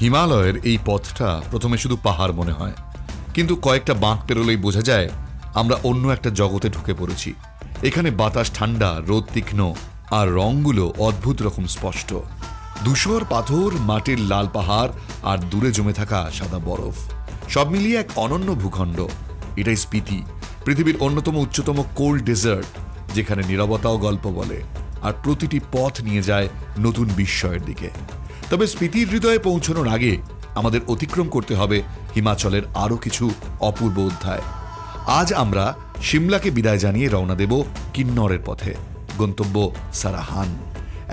হিমালয়ের এই পথটা প্রথমে শুধু পাহাড় মনে হয়, কিন্তু কয়েকটা বাঁক পেরোলেই বোঝা যায় আমরা অন্য একটা জগতে ঢুকে পড়েছি। এখানে বাতাস ঠান্ডা, রোদ তীক্ষ্ণ, আর রঙগুলো অদ্ভুত রকম স্পষ্ট। ধূসর পাথর, মাটির লাল পাহাড়, আর দূরে জমে থাকা সাদা বরফ, সব মিলিয়ে এক অনন্য ভূখণ্ড। এটাই স্পিতি, পৃথিবীর অন্যতম উচ্চতম কোল্ড ডেজার্ট, যেখানে নীরবতাও গল্প বলে আর প্রতিটি পথ নিয়ে যায় নতুন বিস্ময়ের দিকে। তবে স্পিতির হৃদয়ে পৌঁছানোর আগে আমাদের অতিক্রম করতে হবে হিমাচলের আরও কিছু অপূর্ব অধ্যায়। আজ আমরা সিমলাকে বিদায় জানিয়ে রওনা দেব কিন্নরের পথে, গন্তব্য সারাহান,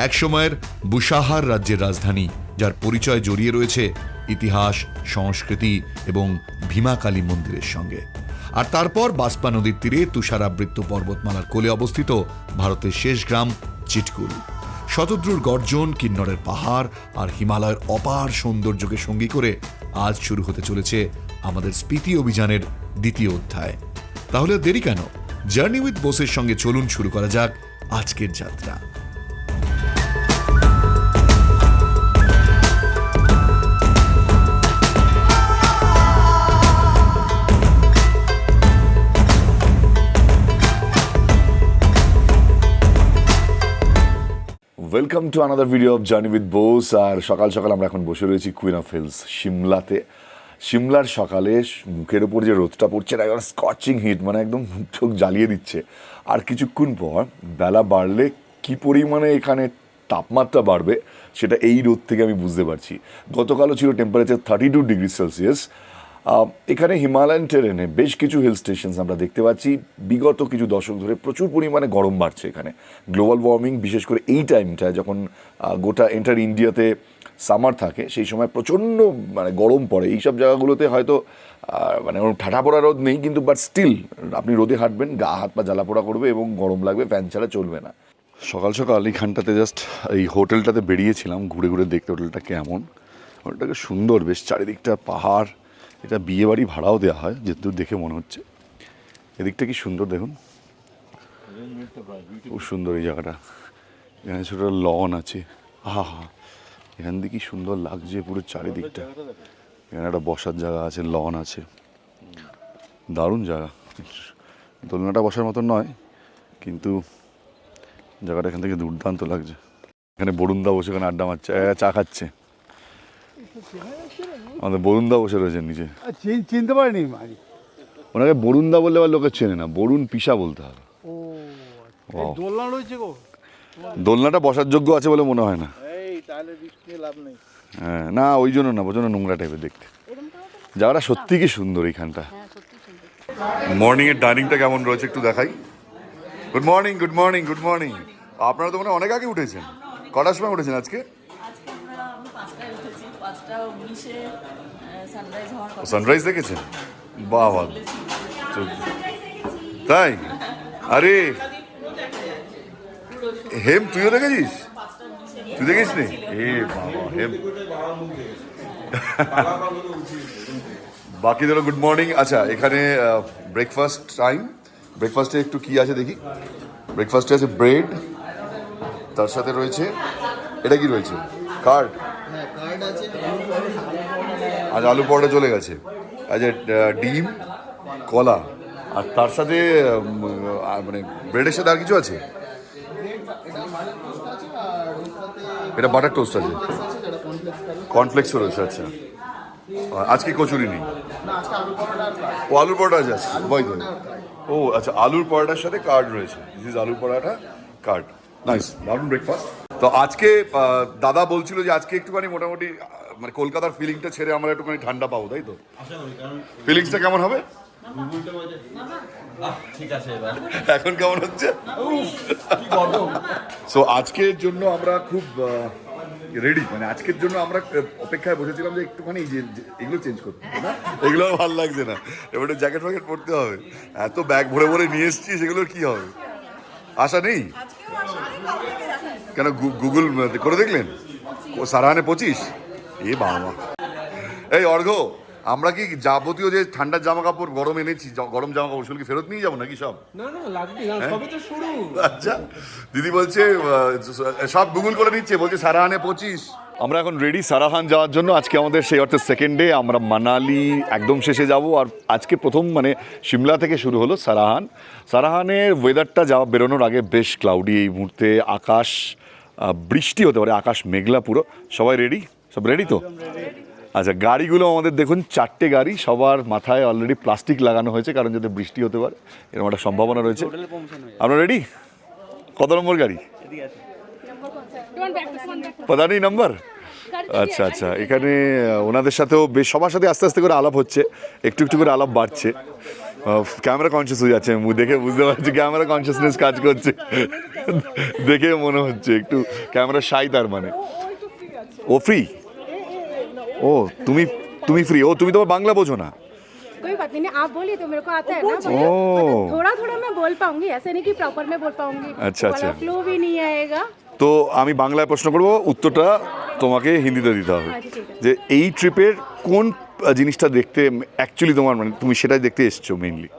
একসময়ের বুশাহার রাজ্যের রাজধানী, যার পরিচয় জড়িয়ে রয়েছে ইতিহাস, সংস্কৃতি এবং ভীমাকালী মন্দিরের সঙ্গে। আর তারপর বাসপা নদীর তীরে তুষারাবৃত পর্বতমালার কোলে অবস্থিত ভারতের শেষ গ্রাম চিটকুল। শতদ্রুর গর্জন, কিন্নরের পাহাড় আর হিমালয়ের অপার সৌন্দর্যকে সঙ্গী করে আজ শুরু হতে চলেছে আমাদের স্পিতি অভিযানের দ্বিতীয় অধ্যায়। তাহলে দেরি কেন? জার্নি উইথ বোসের সঙ্গে চলুন শুরু করা যাক আজকের যাত্রা। Welcome to another video of journey with Bose. আর সকাল সকাল আমরা এখন বসে রয়েছি কুইন অফ হিলস সিমলাতে। সিমলার সকালে মুখের ওপর যে রোদটা পড়ছে না, একবার স্কচিং হিট, মানে একদম চোখ জ্বালিয়ে দিচ্ছে। আর কিছুক্ষণ পর বেলা বাড়লে কি পরিমাণে এখানে তাপমাত্রা বাড়বে সেটা এই রোদ থেকে আমি বুঝতে পারছি। গতকালও ছিল টেম্পারেচার 32 ডিগ্রি সেলসিয়াস। এখানে হিমালয়ান টেরেনে বেশ কিছু হিল স্টেশনস আমরা দেখতে পাচ্ছি। বিগত কিছু দশক ধরে প্রচুর পরিমাণে গরম বাড়ছে এখানে। গ্লোবাল ওয়ার্মিং, বিশেষ করে এই টাইমটায় যখন গোটা এন্টার ইন্ডিয়াতে সামার থাকে, সেই সময় প্রচণ্ড মানে গরম পড়ে। এইসব জায়গাগুলোতে হয়তো মানে ঠাটা পড়া রোদ নেই, কিন্তু বাট স্টিল আপনি রোদে হাঁটবেন, গা হাত পা জ্বালা পোড়া করবে এবং গরম লাগবে, ফ্যান ছাড়া চলবে না। সকাল সকাল এইখানটাতে জাস্ট এই হোটেলটাতে বেরিয়েছিলাম ঘুরে ঘুরে দেখতে হোটেলটা কেমন। হোটেলটাকে সুন্দর, বেশ চারিদিকটা পাহাড়। এটা বিয়ে বাড়ি ভাড়াও দেওয়া হয় যেহেতু দেখে মনে হচ্ছে। এদিকটা কি সুন্দর দেখুন, খুব সুন্দর এই জায়গাটা। এখানে ছোটো লন আছে, হা হা, এখান থেকে কি সুন্দর লাগছে পুরো চারিদিকটা। এখানে একটা বসার জায়গা আছে, লন আছে, দারুণ জায়গা। দোলনাটা বসার মতন নয়, কিন্তু জায়গাটা এখান থেকে দুর্দান্ত লাগছে। এখানে বরুণদা বসে এখানে আড্ডা মারছে, চা খাচ্ছে। আমাদের বরুণদা বসে রয়েছেন নিচে। চিনতে পারিনি, ওনাকে বরুণদা বললে আবার লোকে চেনে না, বরুণ পিসা বলতে হবে। দোলনা রয়েছে গো। দোলনাটা বসার যোগ্য আছে বলে মনে হয় না। হ্যাঁ, না ওই জন্য না, প্রচন্ড নোংরা টাইপের দেখতে। জায়গাটা সত্যি কি সুন্দর এইখানটা। মর্নিং এর ডাইনিংটা কেমন রয়েছে একটু দেখাই। Good morning, good morning, good morning. আপনারা তো মনে হয় অনেক আগে উঠেছেন। কটার সময় উঠেছেন আজকে? সানরাইজ দেখেছেন? বাহ বাহ, তাই? আরে হেম, তুইও দেখেছিস? তুই দেখিস নি? এ বাবা, হেম। বাকিদেরও গুড মর্নিং। আচ্ছা, এখানে ব্রেকফাস্ট টাইম। ব্রেকফাস্টে একটু কি আছে দেখি। ব্রেকফাস্টে আছে ব্রেড, তার সাথে রয়েছে, এটা কি রয়েছে? কার্ড। আজ আলু পরোটা চলে গেছে। আচ্ছা, ডিম, কলা, আর তার সাথে মানে ব্রেডের সাথে আর কিছু আছে? এটা বাটার টোস্ট আছে, কর্নফ্লেক্সও রয়েছে। আচ্ছা, আজকে কচুরি নেই? ও আলুর পরোটা আছে আজকে, বই তো। ও আচ্ছা, আলুর পরোটার সাথে কার্ড রয়েছে। দিস ইজ আলুর পরোটা, কার্ড। নাইস, দারুণ ব্রেকফাস্ট। তো আজকে দাদা বলছিল যে আজকে একটুখানি মোটামুটি মানে কলকাতার ফিলিংটা ছেড়ে আমরা একটুখানি ঠান্ডা পাবো, তাই তো? ফিলিংসটা কেমন হবে এখন? কেমন হচ্ছে? সো আজকের জন্য আমরা খুব রেডি, মানে আজকের জন্য আমরা অপেক্ষায় বসেছিলাম যে একটুখানি এগুলো চেঞ্জ করতে, না এগুলো ভালো লাগছে না, এবারে জ্যাকেট ফ্যাকেট পরতে হবে। এত ব্যাগ ভরে ভরে নিয়ে এসছি, সেগুলোর কি হবে? আশা নেই কেন? গুগল করে দেখলেন সারাহানে 25? এ বাবা। এই অর্ঘ্য, আমরা কি যাবতীয় যে ঠান্ডার জামা কাপড় গরম এনেছি, গরম জামা কাপড়, সেগুলো কি ফেরত নিয়ে যাবো নাকি সব? না না, লাগবে না, সবে তো শুরু। আচ্ছা, দিদি বলছে সব গুগল করে নিচ্ছে, বলছে সারাহানে 25। আমরা এখন রেডি সারাহান যাওয়ার জন্য। আজকে আমাদের সেই অর্থে সেকেন্ড ডে। আমরা মানালি একদম শেষে যাব, আর আজকে প্রথম মানে সিমলা থেকে শুরু হলো সারাহান। সারাহানের ওয়েদারটা যাওয়া বেরোনোর আগে বেশ ক্লাউডি এই মুহূর্তে, আকাশ বৃষ্টি হতে পারে, আকাশ মেঘলা পুরো। সবাই রেডি? সব রেডি তো? আচ্ছা, গাড়িগুলো আমাদের দেখুন, 4টে গাড়ি, সবার মাথায় অলরেডি প্লাস্টিক লাগানো হয়েছে, কারণ যাতে বৃষ্টি হতে পারে এরকম একটা সম্ভাবনা রয়েছে। আমরা রেডি? কত নম্বর গাড়ি? পতা নেই নাম্বার। আচ্ছা আচ্ছা, এখানে ওনাদের সাথেও বেশ সবার সাথে আস্তে আস্তে করে আলাপ হচ্ছে, একটু একটু করে আলাপ বাড়ছে। ক্যামেরা কনসিয়াস হয়ে যাচ্ছে, দেখে বুঝতে পারছি ক্যামেরা কনসিয়াসনেস কাজ করছে, দেখে মনে হচ্ছে একটু ক্যামেরা শাই। তার মানে ও ফ্রি? ও তুমি ফ্রি? ও তুমি তোমার বাংলা বোঝো না? कोई बात नहीं, आप बोलिए तो मेरे को आता है ना। थोड़ा थोड़ा मैं बोल पाऊंगी, ऐसे नहीं कि प्रॉपर मैं बोल पाऊंगी। अच्छा, अच्छा। फ्लो भी नहीं आएगा। তো আমি বাংলায় প্রশ্ন করবো, উত্তরটা তোমাকে হিন্দিতে দিতে হবে। আচ্ছা, ঠিক আছে। যে এই ট্রিপের কোন জিনিসটা দেখতে অ্যাকচুয়ালি তোমার মানে তুমি সেটাই দেখতে এসছো mainly?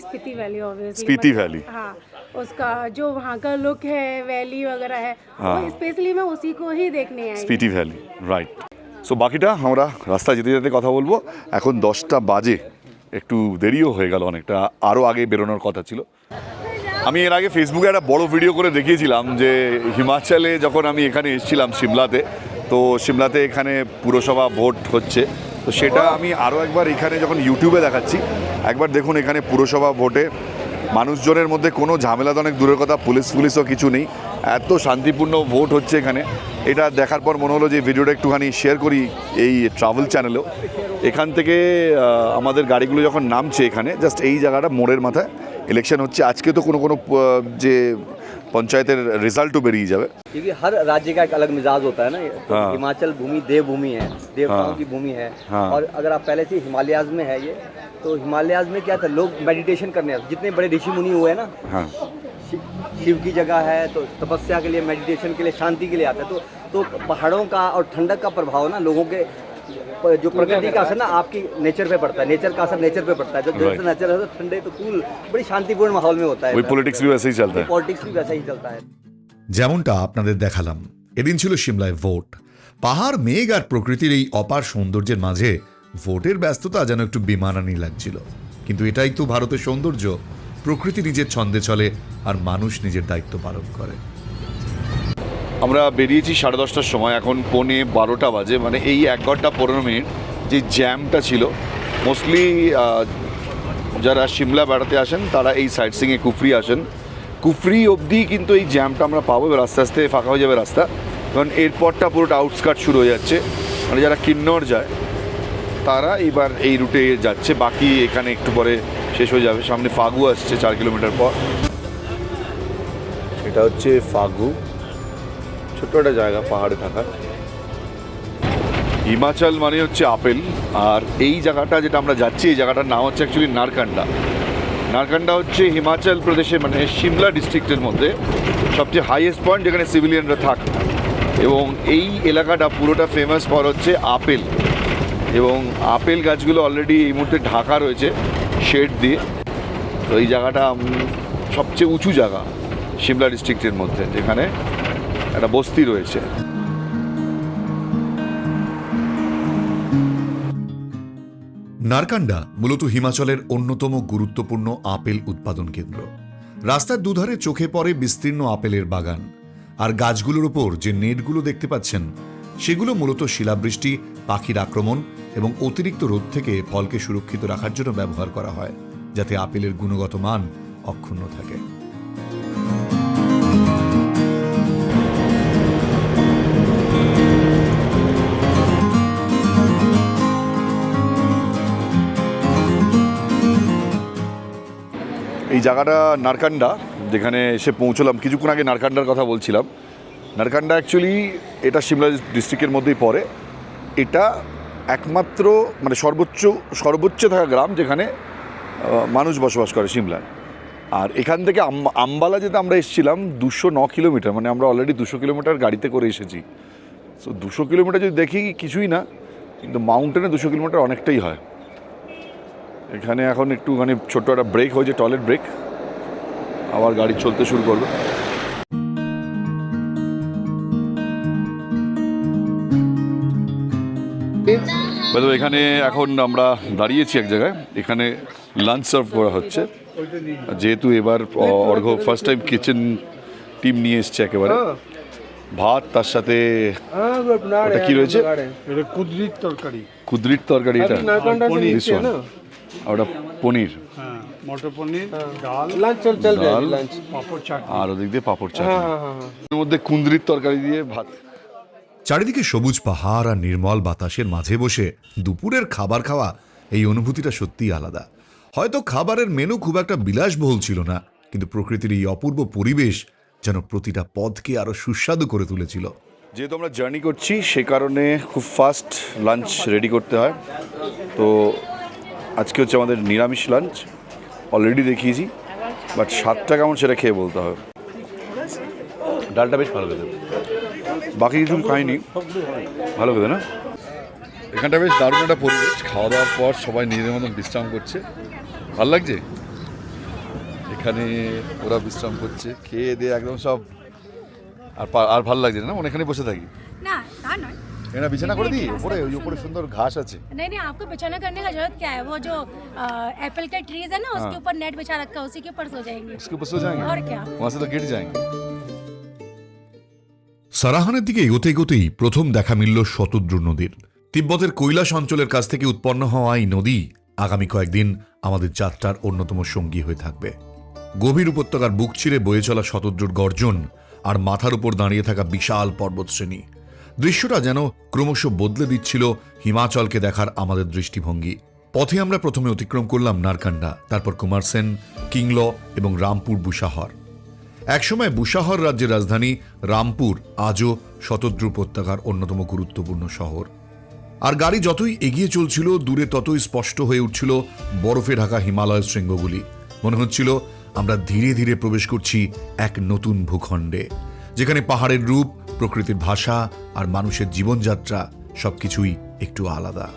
Spiti valley obviously. Spiti valley. हाँ, उसका जो वहाँ का लुक है, वैली वगैरह है, वो स्पेशली मैं उसी को ही देखने आई। Spiti valley, right. সো বাকিটা আমরা রাস্তায় যেতে যেতে কথা বলবো। এখন 10টা বাজে, একটু দেরিও হয়ে গেল অনেকটা, আরও আগে বেরোনোর কথা ছিল। আমি এর আগে ফেসবুকে একটা বড় ভিডিও করে দেখিয়েছিলাম যে হিমাচলে যখন আমি এখানে এসেছিলাম সিমলাতে, তো সিমলাতে এখানে পুরসভা ভোট হচ্ছে, তো সেটা আমি আরও একবার এখানে যখন ইউটিউবে দেখাচ্ছি, একবার দেখুন এখানে পুরসভা ভোটে মানুষজনের মধ্যে কোনো ঝামেলা তো অনেক দূরের কথা, পুলিশও কিছু নেই, এত শান্তিপূর্ণ ভোট হচ্ছে এখানে। এটা দেখার পর মনে হলো যে ভিডিওটা একটুখানি শেয়ার করি এই ট্রাভেল চ্যানেলেও। এখান থেকে আমাদের গাড়িগুলো যখন নামছে এখানে, জাস্ট এই জায়গাটা মোড়ের মাথায় ইলেকশন হচ্ছে। আজকে তো কোনো যে पंचायतेर रिजल्ट तो बेरिए जावे, क्योंकि हर राज्य का एक अलग मिजाज होता है ना। तो हाँ। हिमाचल भूमि देवभूमि है, देवताओं हाँ। की भूमि है। हाँ। और अगर आप पहले से हिमालयाज में है ये, तो हिमालयाज में क्या था, लोग मेडिटेशन करने आते, जितने बड़े ऋषि मुनि हुए हैं ना, हाँ शिव की जगह है, तो तपस्या के लिए, मेडिटेशन के लिए, शांति के लिए आते हैं। तो पहाड़ों का और ठंडक का प्रभाव ना लोगों के जो प्रकृति का असर ना आपकी नेचर पे पड़ता है, नेचर का असर नेचर पे पड़ता है। जब जैसे नेचर है तो ठंडे तो कूल बड़ी शांतिपूर्ण माहौल में होता है। वही पॉलिटिक्स भी वैसे ही चलता है। पॉलिटिक्स भी वैसा ही चलता है। যেমনটা আপনাদের দেখালাম, এদিন ছিল সিমলায় ভোট। পাহাড়, মেঘ আর প্রকৃতির এই অপার সৌন্দর্যের মাঝে ভোটের ব্যস্ততা যেন একটু বেমানানি লাগছিল, কিন্তু এটাই তো ভারতের সৌন্দর্য। প্রকৃতি নিজের ছন্দে চলে আর মানুষ নিজের দায়িত্ব পালন করে। আমরা বেরিয়েছি 10:30টার সময়, এখন 11:15 বাজে, মানে এই 1 ঘন্টা 15 মিনিট যে জ্যামটা ছিল। মোস্টলি যারা সিমলা বেড়াতে আসেন তারা এই সাইট সিংয়ে কুফরি আসেন, কুফরি অবধি কিন্তু এই জ্যামটা আমরা পাবো। এবার আস্তে আস্তে ফাঁকা হয়ে যাবে রাস্তা, কারণ এরপরটা পুরোটা আউটস্কার্ট শুরু হয়ে যাচ্ছে। মানে যারা কিন্নর যায় তারা এবার এই রুটে যাচ্ছে, বাকি এখানে একটু পরে শেষ হয়ে যাবে। সামনে ফাগু আসছে 4 কিলোমিটার পর। এটা হচ্ছে ফাগু, ছোট্ট একটা জায়গা পাহাড়ে থাকা। হিমাচল মানে হচ্ছে আপেল, আর এই জায়গাটা যেটা আমরা যাচ্ছি এই জায়গাটার নাম হচ্ছে অ্যাকচুয়ালি নারকান্ডা। নারকান্ডা হচ্ছে হিমাচল প্রদেশে মানে সিমলা ডিস্ট্রিক্টের মধ্যে সবচেয়ে হাইয়েস্ট পয়েন্ট যেখানে সিভিলিয়ানরা থাকে, এবং এই এলাকাটা পুরোটা ফেমাস ফর হচ্ছে আপেল, এবং আপেল গাছগুলো অলরেডি এই মুহূর্তে ঢাকা রয়েছে শেড দিয়ে। তো এই জায়গাটা সবচেয়ে উঁচু জায়গা সিমলা ডিস্ট্রিক্টের মধ্যে, যেখানে একটা বস্তি রয়েছে। নারকান্ডা মূলত হিমাচলের অন্যতম গুরুত্বপূর্ণ আপেল উৎপাদন কেন্দ্র। রাস্তার দুধারে চোখে পড়ে বিস্তীর্ণ আপেলের বাগান, আর গাছগুলোর ওপর যে নেটগুলো দেখতে পাচ্ছেন সেগুলো মূলত শিলাবৃষ্টি, পাখির আক্রমণ এবং অতিরিক্ত রোদ থেকে ফলকে সুরক্ষিত রাখার জন্য ব্যবহার করা হয়, যাতে আপেলের গুণগত মান অক্ষুণ্ণ থাকে। এই জায়গাটা নারকান্ডা, যেখানে এসে পৌঁছলাম কিছুক্ষণ আগে। নারকান্ডার কথা বলছিলাম। নারকান্ডা অ্যাকচুয়ালি এটা সিমলা ডিস্ট্রিক্টের মধ্যেই পড়ে। এটা একমাত্র মানে সর্বোচ্চ থাকা গ্রাম যেখানে মানুষ বসবাস করে সিমলার। আর এখান থেকে আম্বালা যেতে আমরা এসেছিলাম 209 কিলোমিটার, মানে আমরা অলরেডি 200 কিলোমিটার গাড়িতে করে এসেছি। সো 200 কিলোমিটার যদি দেখি কিছুই না, কিন্তু মাউন্টেনে 200 কিলোমিটার অনেকটাই হয়। এখানে এখন একটুখানি ছোট্ট একটা ব্রেক হয়েছে, টয়লেট ব্রেক, আবার গাড়ি চলতে শুরু করলো। বাই দ্য ওয়ে, এখানে এখন আমরা দাঁড়িয়েছি এক জায়গায়, এখানে লাঞ্চ সার্ভ করা হচ্ছে। যেহেতু এবার অর্ঘ ফার্স্ট টাইম কিচেন টিম নিয়ে এসছে একেবারে, ভাত তার সাথে ওটা কি রয়েছে? এটা কুদরির তরকারি। কুদরির তরকারি, এটা This one. আর ওটা পনির, হ্যাঁ, মটর পনির, ডাল, ডাল পাঁপড়, চাটনি। আর ওদিক দিয়ে পাঁপড় চাটনি, এর মধ্যে কুঁদরির তরকারি দিয়ে ভাত। চারিদিকে সবুজ পাহাড় আর নির্মল বাতাসের মাঝে বসে দুপুরের খাবার খাওয়া, এই অনুভূতিটা সত্যিই আলাদা। হয়তো খাবারের মেনু খুব একটা বিলাসবহুল ছিল না, কিন্তু প্রকৃতির এই অপূর্ব পরিবেশ যেন প্রতিটা পদকে আরো সুস্বাদু করে তুলেছিল। যেহেতু আমরা জার্নি করছি সে কারণে খুব ফাস্ট লাঞ্চ রেডি করতে হয়। তো আজকে হচ্ছে আমাদের নিরামিষ লাঞ্চ, অলরেডি দেখিয়েছি, বাট স্বাদটা কেমন সেটা খেয়ে বলতে হবে। ডালটা বেশ ভালো খেতে, বাকি কিছু খাইনি, ভালো খেতে না। এখানটা বেশ দারুণ একটা পরিবেশ, খাওয়া দাওয়ার পর সবাই নিজেদের মতন বিশ্রাম করছে, ভালো লাগছে। এখানে ওরা বিশ্রাম করছে, খেয়ে দিয়ে একদম সব, আর ভালো লাগছে না, এখানে বসে থাকি না তা নয়, এখানে বিছানা করে দিই উপরে, ওই উপরে সুন্দর ঘাস আছে। नहीं नहीं, आपको बिछाना करने का जरूरत क्या है? वो जो एप्पल के ट्रीज है ना, उसके ऊपर नेट बिछा रखा है, उसी के ऊपर सो जाएंगे। उसके ऊपर सो जाएंगे और क्या। वहाँ से तो गिर जाएंगे। সারাহানের দিকে এগোতে এগোতেই প্রথম দেখা মিলল শতদ্রু নদীর। তিব্বতের কৈলাস অঞ্চলের কাছ থেকে উৎপন্ন হওয়া এই নদী আগামী কয়েকদিন আমাদের যাত্রার অন্যতম সঙ্গী হয়ে থাকবে। গভীর উপত্যকার বুক চিরে বয়ে চলা শতদ্রুর গর্জন আর মাথার উপর দাঁড়িয়ে থাকা বিশাল পর্বতশ্রেণী, দৃশ্যটা যেন ক্রমশ বদলে দিচ্ছিল হিমাচলকে দেখার আমাদের দৃষ্টিভঙ্গি। পথে আমরা প্রথমে অতিক্রম করলাম নারকান্ডা, তারপর কুমারসেন, কিংল এবং রামপুর বুসাহর। একসময় বুসাহর রাজ্যের রাজধানী রামপুর আজও শতদ্রু উপত্যকার অন্যতম গুরুত্বপূর্ণ শহর। আর গাড়ি যতই এগিয়ে চলছিল, দূরে ততই স্পষ্ট হয়ে উঠছিল বরফে ঢাকা হিমালয়ের শৃঙ্গগুলি। মনে হচ্ছিল আমরা ধীরে ধীরে প্রবেশ করছি এক নতুন ভূখণ্ডে, যেখানে পাহাড়ের রূপ, প্রকৃতির ভাষা আর মানুষের জীবনযাত্রা সবকিছুই একটু আলাদা।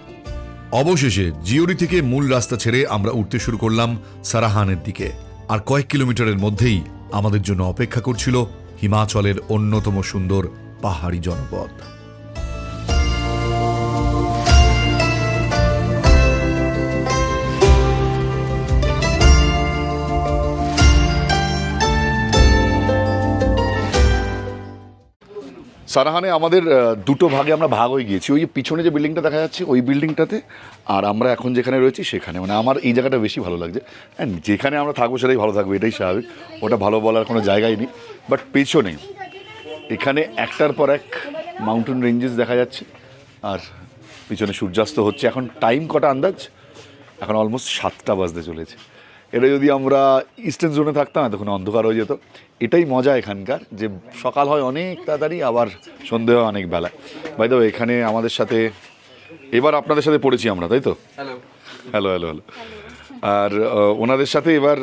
অবশেষে জিওরি থেকে মূল রাস্তা ছেড়ে আমরা উঠতে শুরু করলাম সারাহানের দিকে। আর কয়েক কিলোমিটারের মধ্যেই আমাদের জন্য অপেক্ষা করছিল হিমাচলের অন্যতম সুন্দর পাহাড়ি জনপদ। সারাহানে আমাদের দুটো ভাগে আমরা ভাগ হয়ে গিয়েছি। ওই যে পিছনে যে বিল্ডিংটা দেখা যাচ্ছে ওই বিল্ডিংটাতে, আর আমরা এখন যেখানে রয়েছি সেখানে। মানে আমার এই জায়গাটা বেশি ভালো লাগছে, হ্যাঁ যেখানে আমরা থাকবো সেটাই ভালো থাকবে, এটাই স্বাভাবিক, ওটা ভালো বলার কোনো জায়গাই নেই। বাট পেছনে এখানে একটার পর এক মাউন্টেন রেঞ্জেস দেখা যাচ্ছে, আর পিছনে সূর্যাস্ত হচ্ছে। এখন টাইম কটা আন্দাজ? এখন অলমোস্ট 7টা বাজতে চলেছে। এটা যদি আমরা ইস্টার্ন জোনে থাকতাম তখন অন্ধকার হয়ে যেত। এটাই মজা এখানকার, যে সকাল হয় অনেক তাড়াতাড়ি, আবার সন্ধে হয় অনেক বেলা। বাই দ্য ওয়ে, এখানে আমাদের সাথে এবার আপনাদের সাথে পড়েছি আমরা, তাই তো? Hello hello hello hello. আর ওনাদের সাথে এবার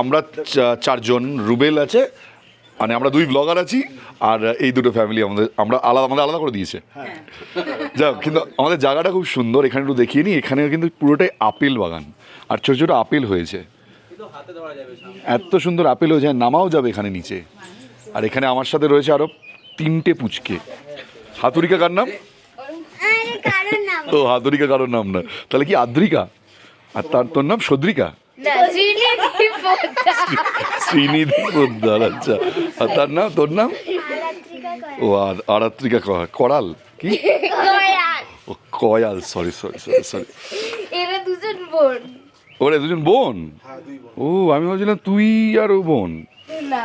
আমরা 4জন, রুবেল আছে, মানে আমরা 2 ব্লগার আছি, আর এই দুটো ফ্যামিলি আমাদের আলাদা করে দিয়েছে। যাক, কিন্তু আমাদের জায়গাটা খুব সুন্দর। এখানে একটু দেখিয়ে নিই, এখানে কিন্তু পুরোটাই আপেল বাগান, আর ছোটো ছোটো আপেল হয়েছে, এত সুন্দর আপেল হয়েছে, নামাও যাবে এখানে নিচে। আর এখানে আমার সাথে রয়েছে আরো 3টে পুচকে। হাতুরিকা কার নাম? ও হাতুরিকা কারোর নাম না, তাহলে কি আদ্রিকা? আর তোর নাম সদ্রিকা? শ্রীনিধি পোদ্দার, আচ্ছা। আর তার নাম, তোর নাম? ও আরাত্রিকা করাল, কি ও কয়াল, সরি সরি সরি সরি। ওরা দুজন বোন? ও আমি ভাবছিলাম তুই আর ও বোন,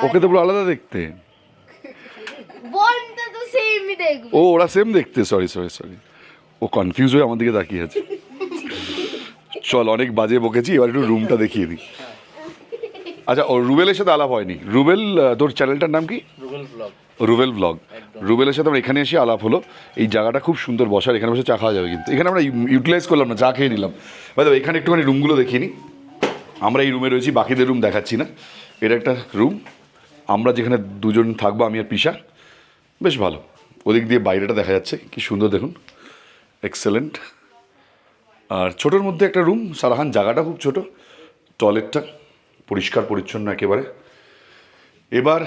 ওকে তো পুরো আলাদা দেখতে। ও ওরা সেম দেখতে, সরি সরি সরি। ও কনফিউজ হয়ে আমার দিকে তাকিয়ে আছে। চল, অনেক বাজে বকেছি, এবার একটু রুমটা দেখিয়ে দিই। আচ্ছা, ও রুবেলের সাথে আলাপ হয়নি। রুবেল, তোর চ্যানেলটার নাম কি? রুবেল ব্লগ। রুবেলের সাথে আমরা এখানে এসে আলাপ হলো। এই জায়গাটা খুব সুন্দর বসার, এখানে বসে চা খাওয়া যাবে, কিন্তু এখানে আমরা ইউটিলাইজ করলাম না, চা খেয়ে নিলাম। বুঝতে, এখানে একটুখানি রুমগুলো দেখিয়ে নিই। আমরা এই রুমে রয়েছি, বাকিদের রুম দেখাচ্ছি না। এটা একটা রুম, আমরা যেখানে 2জন থাকবো, আমি আর পিসা। বেশ ভালো, ওদিক দিয়ে বাইরেটা দেখা যাচ্ছে, কি সুন্দর দেখুন, এক্সেলেন্ট। আর ছোটোর মধ্যে একটা রুম। সারাহান জায়গাটা খুব ছোট, টয়লেটটা পরিষ্কার পরিচ্ছন্ন একেবারে। এবার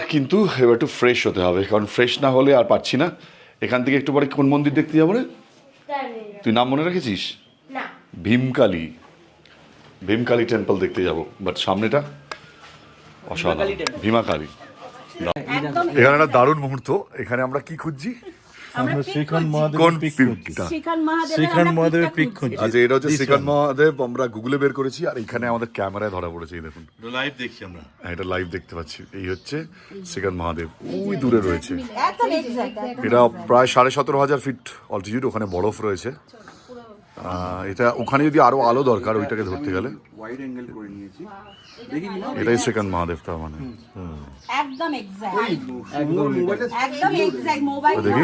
একটু ফ্রেশ হতে হবে, কারণ ফ্রেশ না হলে আর পারছি না। এখান থেকে একটু পরে কোন মন্দির দেখতে যাবো রে? তুই নাম মনে রেখেছিস? ভীমকালী। ভীমকালী টেম্পল দেখতে যাব, বাট সামনেটা অসাধারণ। ভীমাকালী। এখানে একটা দারুণ মুহূর্ত। এখানে আমরা কি খুঁজছি? আমরা শ্রীকান্ত কোন মহাদেবের পিক খুঁজছি। পিকটা? শ্রীকান্ত মহাদেবের পিক খুঁজছি। আচ্ছা, এটা হচ্ছে শ্রীকান্ত মহাদেব। আমরা গুগলে বের করেছি, আর এখানে আমাদের ক্যামেরায় ধরা পড়েছে। এই দেখুন, লাইভ দেখছি আমরা। এটা লাইভ দেখতে পাচ্ছি। এই হচ্ছে শ্রীকান্ত মহাদেব, ওই দূরে রয়েছে। এটা প্রায় 17,500 ফিট অল্টিটিউড, ওখানে বরফ রয়েছে। এটা ওখানে যদি আরো আলো দরকার ওইটাকে ধরতে গেলে। এটাই শ্রীকান্ত মহাদেব, তার মানে একদম এক্সাক্ট মোবাইল দেখি।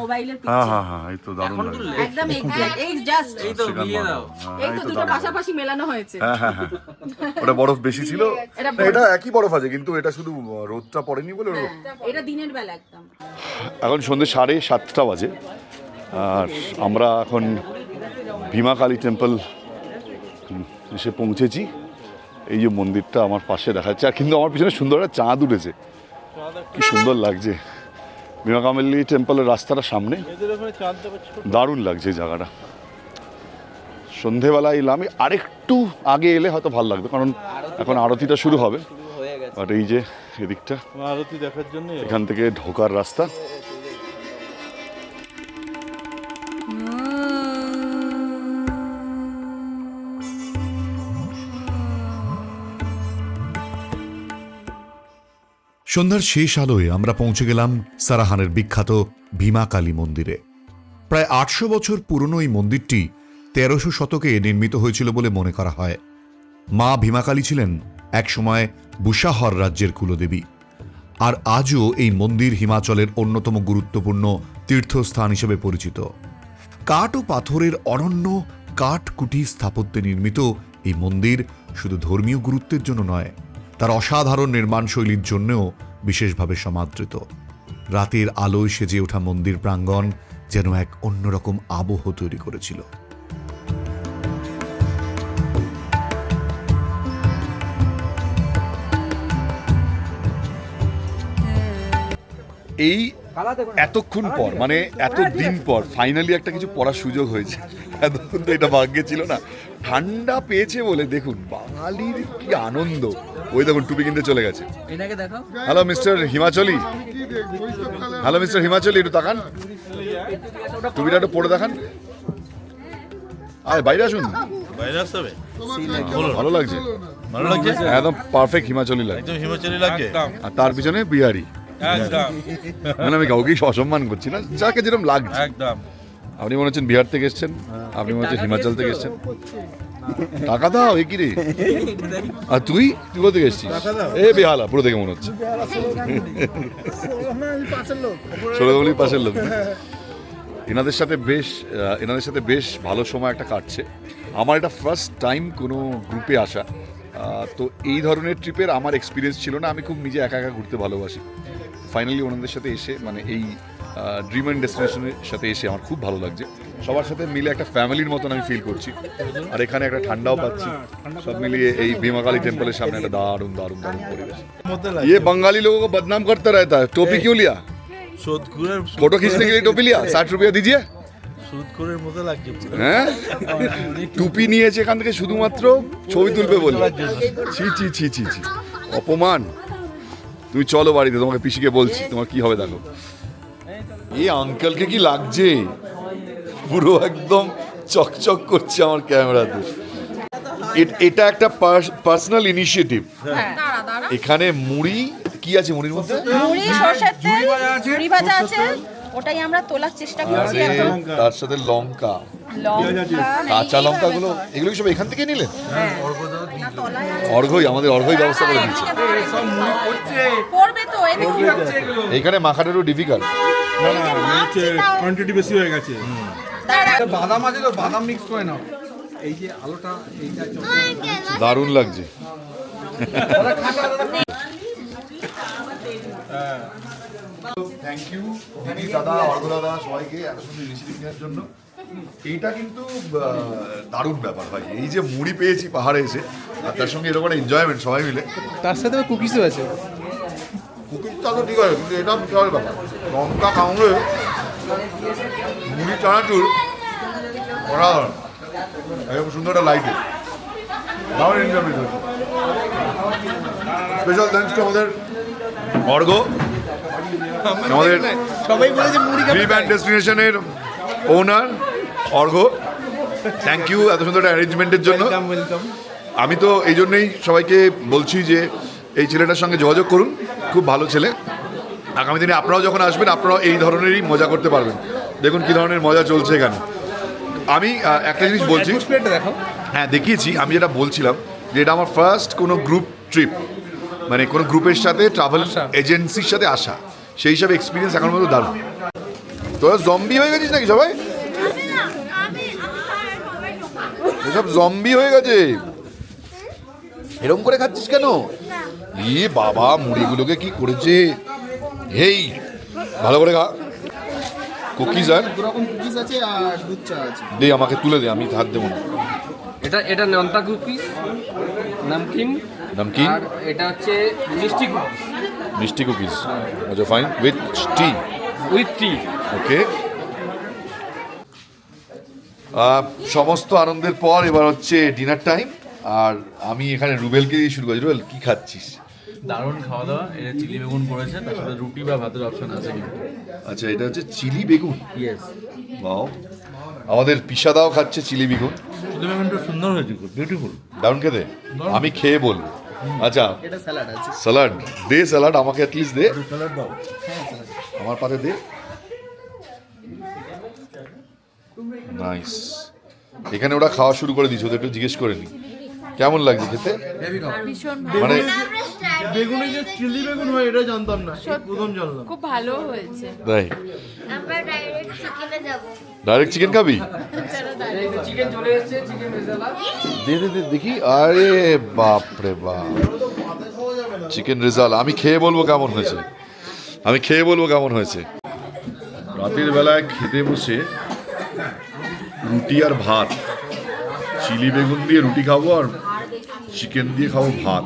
মোবাইলের হ্যাঁ হ্যাঁ হ্যাঁ, এই তো দারুণ লাগছে। একদম এক্সাক্ট এই জাস্ট শ্রীকান্ত মহাদেব, এই তো দুটো পাশাপাশি মেলানো হয়েছে। হ্যাঁ হ্যাঁ হ্যাঁ, ওটা বরফ বেশি ছিল। এটা একই বরফ আছে, কিন্তু এটা শুধু রোদটা পড়েনি বলে রোদ। এটা দিনের বেলা একদম। এখন সন্ধ্যে 7:30 বাজে, আর আমরা এখন ভীমাকালী টেম্পল এসে পৌঁছেছি। এই যে মন্দিরটা আমার পাশে দেখা যাচ্ছে, আর কিন্তু আমার পিছনে সুন্দর একটা চাঁদ উঠেছে, কি সুন্দর লাগছে। ভীমাকালী টেম্পলের রাস্তাটা সামনে, দারুণ লাগছে এই জায়গাটা। সন্ধেবেলা এলাম, আরেকটু আগে এলে হয়তো ভালো লাগবে, কারণ এখন আরতিটা শুরু হবে। বাট এই যে এদিকটা আরতি দেখার জন্য এখান থেকে ঢোকার রাস্তা। সন্ধ্যার শেষ আলোয় আমরা পৌঁছে গেলাম সারাহানের বিখ্যাত ভীমাকালী মন্দিরে। প্রায় 800 বছর পুরনো এই মন্দিরটি 1300 শতকে নির্মিত হয়েছিল বলে মনে করা হয়। মা ভীমাকালী ছিলেন একসময় বুশাহর রাজ্যের কুলদেবী, আর আজও এই মন্দির হিমাচলের অন্যতম গুরুত্বপূর্ণ তীর্থস্থান হিসেবে পরিচিত। কাঠ ও পাথরের অনন্য কাঠকুটি স্থাপত্যে নির্মিত এই মন্দির শুধু ধর্মীয় গুরুত্বের জন্য নয়, তার অসাধারণ নির্মাণ শৈলীর জন্যও বিশেষভাবে সমাদৃত। রাতের আলোয় সেজে ওঠা মন্দির প্রাঙ্গণ যেন এক অন্যরকম আবহ তৈরি করেছিল। এই এতক্ষণ পর, মানে এতদিন পর ফাইনালি একটা কিছু পড়ার সুযোগ হয়েছে। এতক্ষণ তো এটা ভাগ্যে ছিল না। ঠান্ডা পেয়েছে বলে দেখুন বাঙালির কি আনন্দ। ওই দেখুন টুপি কিনতে চলে গেছে। Hello mister Himachali, hello mister Himachali, একটু তাকান, টুপিটা একটু পরে দেখান। আরে বাইরে আসুন, বাইরে আসতে হবে। ভালো লাগছে, ভালো লাগছে, একদম পারফেক্ট হিমাচলি লাগছে। একদম হিমাচলি লাগছে। আর তার পিছনে বিহারি। একদম, মানে আমি কাউকেই অসম্মান করছি না, যাকে যেরকম লাগছে। একদম। আপনি মনে হচ্ছেন বিহার থেকে এসছেন, আপনি মনে হচ্ছেন হিমাচল থেকে এসছেন। টাকা দাও, এ কি রে? আর তুই তুই কোথা থেকে এসছিস? এ বেহালা পুরো দেখে মনে হচ্ছে। ষোলগলি পাশের লোক। এনাদের সাথে বেশ ভালো সময় একটা কাটছে। আমার এটা ফার্স্ট টাইম কোনো গ্রুপে আসা, তো এই ধরনের ট্রিপের আমার এক্সপিরিয়েন্স ছিল না। আমি খুব নিজে একা একা ঘুরতে ভালোবাসি। ফাইনালি ওনাদের সাথে এসে, মানে এই ড্রিম অ্যান্ড ডেস্টিনেশনের সাথে এসে আমার খুব ভালো লাগছে। সবার সাথে মিলে একটা ফ্যামিলির মতন আমি ফিল করছি, আর এখানে একটা ঠান্ডাও পাচ্ছি। সব মিলিয়ে এই ভীমাকালী টেম্পলের সামনে একটা দারুণ দারুণ দারুণ পরিবেশ। ये बंगाली लोगों को बदनाम करता रहता है। टोपी क्यों लिया? সুদখোরের फोटो खींचने के लिए टोपी लिया? 60 रुपया दीजिए। সুদখোরের মতো লাগছে। হ্যাঁ, টুপি নিয়েছে এখান থেকে শুধুমাত্র ছবি তুলবে বলে। ছি ছি ছি ছি ছি, অপমান। তুমি চলো বাড়িতে, তোমাকে পিসিকে বলছি তোমার কি হবে দেখো। এই আঙ্কেলকে কি লাগছে, পুরো একদম চকচক করছে আমার ক্যামেরাতে। এটা একটা পার্সোনাল ইনিশিয়েটিভ। এখানে মুড়ি কি আছে, মুড়ির মধ্যে মুড়ি, সরষের তেল, ঝুরি ভাজা আছে, ওটাই আমরা তোলার চেষ্টা করছি এখন। তার সাথে লঙ্কা, কাঁচা লঙ্কাগুলো, এগুলো সব এখান থেকে নিলেন? অর্ঘই, আমাদের অর্ঘই ব্যবস্থা করে দিচ্ছে। পড়বে তো এদিকে। এখানে মাখাটারও ডিফিকাল্ট। কোয়ান্টিটি বেশি হয়ে গেছে। বাদাম আছে তো, বাদাম মিক্স করে নাও। এই যে আলোটা, এইটা দারুণ লাগছে। থ্যাংক ইউ দিদি, দাদা, অর্ঘ দাদা, সবাইকে এত সুন্দর ইনিশিয়েটিভ নেওয়ার জন্য। এইটা কিন্তু দারুণ ব্যাপার ভাই। এই যে মুড়ি পেয়েছি পাহাড়ে এসে, আর তার সঙ্গে এরকম একটা এনজয়মেন্ট সবাই মিলে। তার সাথে কুকিজও আছে। কুকিংটা তো ঠিক আছে, কিন্তু এটা বিশাল ব্যাপার। লঙ্কা কামড়ে মুড়ি চানাচুর অসাধারণ একদম সুন্দর একটা লাইটে দারুণ এনজয় হয়েছে। স্পেশাল থ্যাঙ্কস টু আমাদের অর্ঘ, আমাদের সবাই বলেছে মুড়ি ট্রিপ অ্যান্ড ডেস্টিনেশনের ওনার অর্ঘ। থ্যাংক ইউ এত সুন্দর একটা অ্যারেঞ্জমেন্টের জন্য। ওয়েলকাম। আমি তো এই জন্যই সবাইকে বলছি যে এই ছেলেটার সঙ্গে যোগাযোগ করুন, খুব ভালো ছেলে। আগামী দিনে আপনারাও যখন আসবেন আপনারাও এই ধরনেরই মজা করতে পারবেন। দেখুন কী ধরনের মজা চলছে এখানে। আমি একটা জিনিস বলছি, দেখো হ্যাঁ দেখিয়েছি। আমি যেটা বলছিলাম যে এটা আমার ফার্স্ট কোনো গ্রুপ ট্রিপ, মানে কোনো গ্রুপের সাথে ট্রাভেল এজেন্সির সাথে আসা, সেই হিসাবে এক্সপিরিয়েন্স এখন মতো দারুণ। তোরা জম্বি হয়ে গেছিস নাকি সবাই? এসব জম্বি হয়ে গেছে, এরকম করে খাচ্ছিস কেন? ইয়ে বাবা, মুড়িগুলোকে কি করেছে! হেই ভালো করে খা। কুকিজ আর দুরকম কুকিজ আছে আর দুধ চা আছে। দে আমাকে তুলে দে, আমি হাত দেবো না। এটা নন্তা কুকিজ, নামকিন, নামকিন আর এটা হচ্ছে মিষ্টি কুকিজ মিষ্টি কুকিজ। আচ্ছা ফাইন, উইথ টি। উইথ টি। ওকে, সমস্ত আনন্দের পর এবার হচ্ছে ডিনার টাইম। আর আমি এখানে রুবেলকে দিয়ে শুরু করছি। রুবেল কি খাচ্ছিস? দারুণ খাওয়া দাওয়া। এটা চিলি বেগুন করেছে, তার সাথে রুটি বা ভাতের অপশন আছে কিন্তু। আচ্ছা, এটা হচ্ছে চিলি বেগুন। Yes, wow. আমাদের পিসাদাও খাচ্ছে চিলি বেগুন। চিলি বেগুনটা সুন্দর হয়েছে, বিউটিফুল, দারুণ খেতে। আমি খেয়ে বলবো। আচ্ছা, এটা স্যালাড আছে। স্যালাড দে, স্যালাড আমাকে অ্যাটলিস্ট দে। স্যালাড দাও। আমার পাতে দে। নাইস। এখানে ওরা খাওয়া শুরু করে দিয়েছে, ওদের একটু জিজ্ঞেস করে নি কেমন লাগছে খেতে। মানে বেগুনে যে চিলি বেগুন হয় এটা জানতাম না, প্রথম জানলাম। খুব ভালো হয়েছে। তাই আমরা ডাইরেক্ট চিকেনে যাব। ডাইরেক্ট চিকেন খাবি? চিকেন চলে এসেছে, চিকেন রেজালা। দে দে দে দেখি। আরে বাপ রে বাপ, চিকেন রেজাল্ট। আমি খেয়ে বলবো কেমন হয়েছে, আমি খেয়ে বলবো কেমন হয়েছে। রাতের বেলায় খেতে বসে রুটি আর ভাত, চিলি বেগুন দিয়ে রুটি খাবো আর চিকেন দিয়ে খাবো ভাত।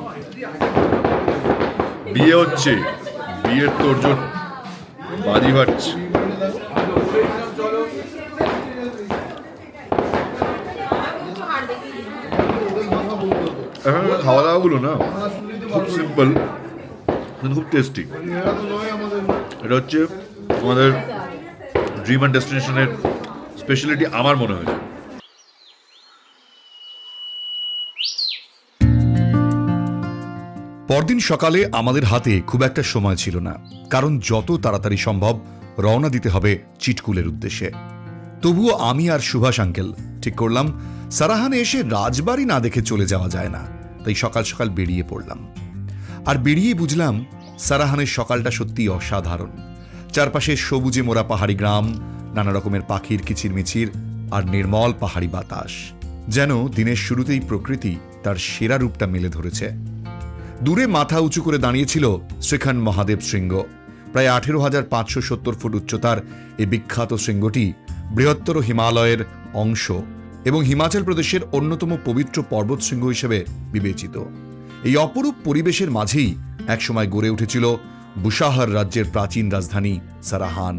বিয়ে হচ্ছে, বিয়ের তোড়জোড় বাজি ফাটছে। এখানকার খাওয়া দাওয়াগুলো না খুব সিম্পল কিন্তু খুব টেস্টি। এটা হচ্ছে আমাদের ড্রিম অ্যান্ড ডেস্টিনেশনের স্পেশালিটি আমার মনে হয়েছে। পরদিন সকালে আমাদের হাতে খুব একটা সময় ছিল না, কারণ যত তাড়াতাড়ি সম্ভব রওনা দিতে হবে চিটকুলের উদ্দেশ্যে। তবুও আমি আর সুভাষ আঙ্কেল ঠিক করলাম সারাহানে এসে রাজবাড়ি না দেখে চলে যাওয়া যায় না, তাই সকাল সকাল বেরিয়ে পড়লাম। আর বেরিয়ে বুঝলাম সারাহানের সকালটা সত্যি অসাধারণ। চারপাশে সবুজে মোড়া পাহাড়ি গ্রাম, নানা রকমের পাখির কিচিরমিচির আর নির্মল পাহাড়ি বাতাস, যেন দিনের শুরুতেই প্রকৃতি তার সেরা রূপটা মেলে ধরেছে। দূরে মাথা উঁচু করে দাঁড়িয়েছিল শ্রীখান মহাদেব শৃঙ্গ। প্রায় 18,570 ফুট উচ্চতার এই বিখ্যাত শৃঙ্গটি বৃহত্তর হিমালয়ের অংশ এবং হিমাচল প্রদেশের অন্যতম পবিত্র পর্বত শৃঙ্গ হিসেবে বিবেচিত। এই অপরূপ পরিবেশের মাঝেই একসময় গড়ে উঠেছিল বুশাহর রাজ্যের প্রাচীন রাজধানী সারাহান।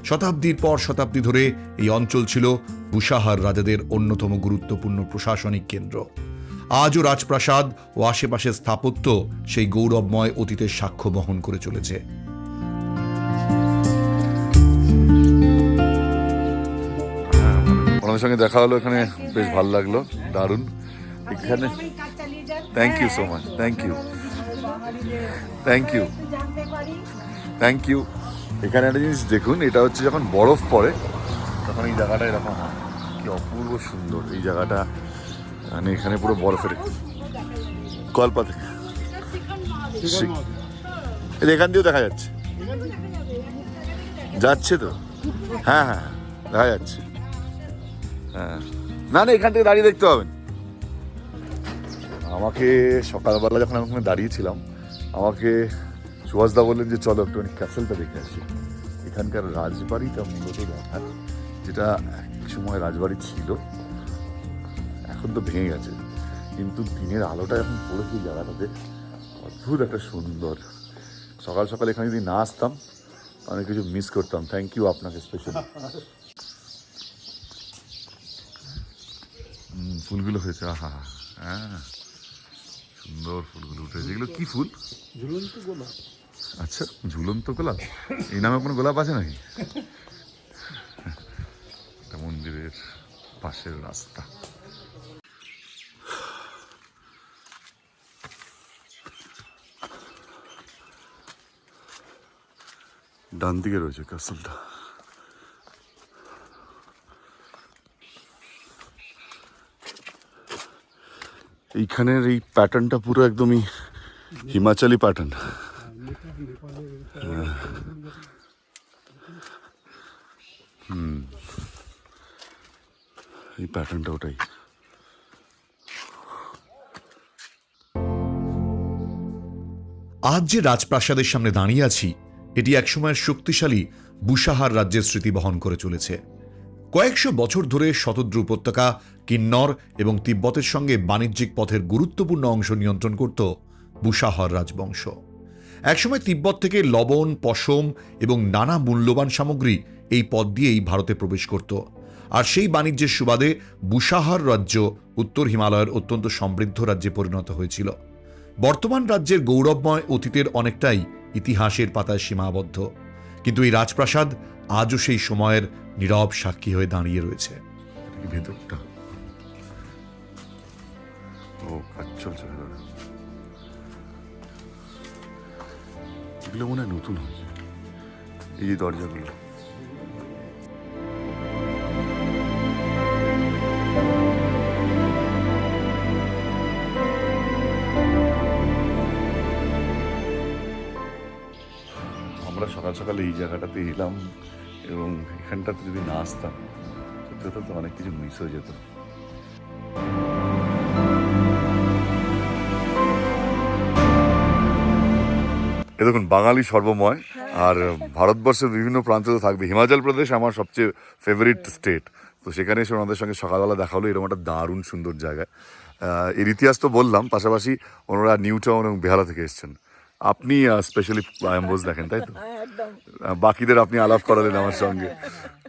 শতাব্দীর পর শতাব্দী ধরে এই অঞ্চল ছিল বুশাহর রাজাদের অন্যতম গুরুত্বপূর্ণ প্রশাসনিক কেন্দ্র। আজও রাজপ্রাসাদ ও আশেপাশের স্থাপত্য সেই গৌরবময় অতীতের সাক্ষ্য বহন করে চলেছে। ওনাদের সঙ্গে দেখা হলো, এখানে বেশ ভালো লাগলো, দারুণ। এখানে thank you so much, thank you, thank you, thank you. এখানে একটা জিনিস দেখুন, এটা হচ্ছে যখন বরফ পড়ে তখন এই জায়গাটা এরকম হয়, কি অপূর্ব সুন্দর এই জায়গাটা। মানে এখানে পুরো বরফের কল্পা থেকে এখান দিয়েও দেখা যাচ্ছে, যাচ্ছে তো, হ্যাঁ হ্যাঁ দেখা যাচ্ছে। হ্যাঁ, না না এখান থেকে দাঁড়িয়ে দেখতে পাবেন। আমাকে সকালবেলা যখন আমি ওখানে দাঁড়িয়েছিলাম, আমাকে সুভাষদা বললেন যে চলো একটুখানি ক্যাসেলটা দেখে আসি। এখানকার রাজবাড়িটা মূলত দেখার, যেটা এক সময় রাজবাড়ি ছিল, এখন তো ভেঙে গেছে, কিন্তু দিনের আলোটা এখন পড়েছে এই জায়গাটাতে, অদ্ভুত একটা সুন্দর। সকাল সকাল এখানে যদি না আসতাম অনেক কিছু মিস করতাম। থ্যাংক ইউ আপনাকে স্পেশালি। ফুলগুলো হয়েছে, আহা, হ্যাঁ সুন্দর ফুলগুলো উঠেছে। এগুলো কি ফুল? ঝুলন্ত গোলাপ। আচ্ছা, ঝুলন্ত গোলাপ, এই নামে কোনো গোলাপ আছে নাকি? এটা মন্দিরের পাশের রাস্তা। ডান দিকে রয়েছে ক্যাসেলটা। এইখানের এই প্যাটার্নটা পুরো একদমই হিমাচলি প্যাটার্ন। এই প্যাটার্নটা ওটাই। আজ যে রাজপ্রাসাদের সামনে দাঁড়িয়ে আছি, এটি একসময়ের শক্তিশালী বুশাহার রাজ্যের স্মৃতি বহন করে চলেছে। কয়েকশো বছর ধরে শতদ্রু উপত্যকা, কিন্নর এবং তিব্বতের সঙ্গে বাণিজ্যিক পথের গুরুত্বপূর্ণ অংশ নিয়ন্ত্রণ করত বুশাহর রাজবংশ। একসময় তিব্বত থেকে লবণ, পশম এবং নানা মূল্যবান সামগ্রী এই পথ দিয়েই ভারতে প্রবেশ করত, আর সেই বাণিজ্যের সুবাদে বুশাহর রাজ্য উত্তর হিমালয়ের অত্যন্ত সমৃদ্ধ রাজ্যে পরিণত হয়েছিল। বর্তমান রাজ্যের গৌরবময় অতীতের অনেকটাই ইতিহাসের পাতায় সীমাবদ্ধ, কিন্তু এই রাজপ্রাসাদ আজও সেই সময়ের নীরব সাক্ষী হয়ে দাঁড়িয়ে রয়েছে। ভেতরটা ও কাজ চলছে ভেতরে। এগুলো মনে হয় নতুন হয়েছে, এই যে দরজাগুলো। আমরা সকাল সকাল এই জায়গাটাতে এলাম এবং এখানটাতে যদি না আসতাম সত্যি কথা তো অনেক কিছু মিস হয়ে যেত। এ দেখুন, বাঙালি সর্বময়, আর ভারতবর্ষের বিভিন্ন প্রান্তে তো থাকবে। হিমাচল প্রদেশ আমার সবচেয়ে ফেভারিট স্টেট, তো সেখানে এসে ওনাদের সঙ্গে সকালবেলা দেখা হলো। এরকম একটা দারুণ সুন্দর জায়গায়। এর ইতিহাস তো বললাম, পাশাপাশি ওনারা নিউ টাউন এবং বেহালা থেকে এসছেন। আপনি স্পেশালি আয়াম্বোজ দেখেন, তাই তো? বাকিদের আপনি আলাপ করালেন আমার সঙ্গে,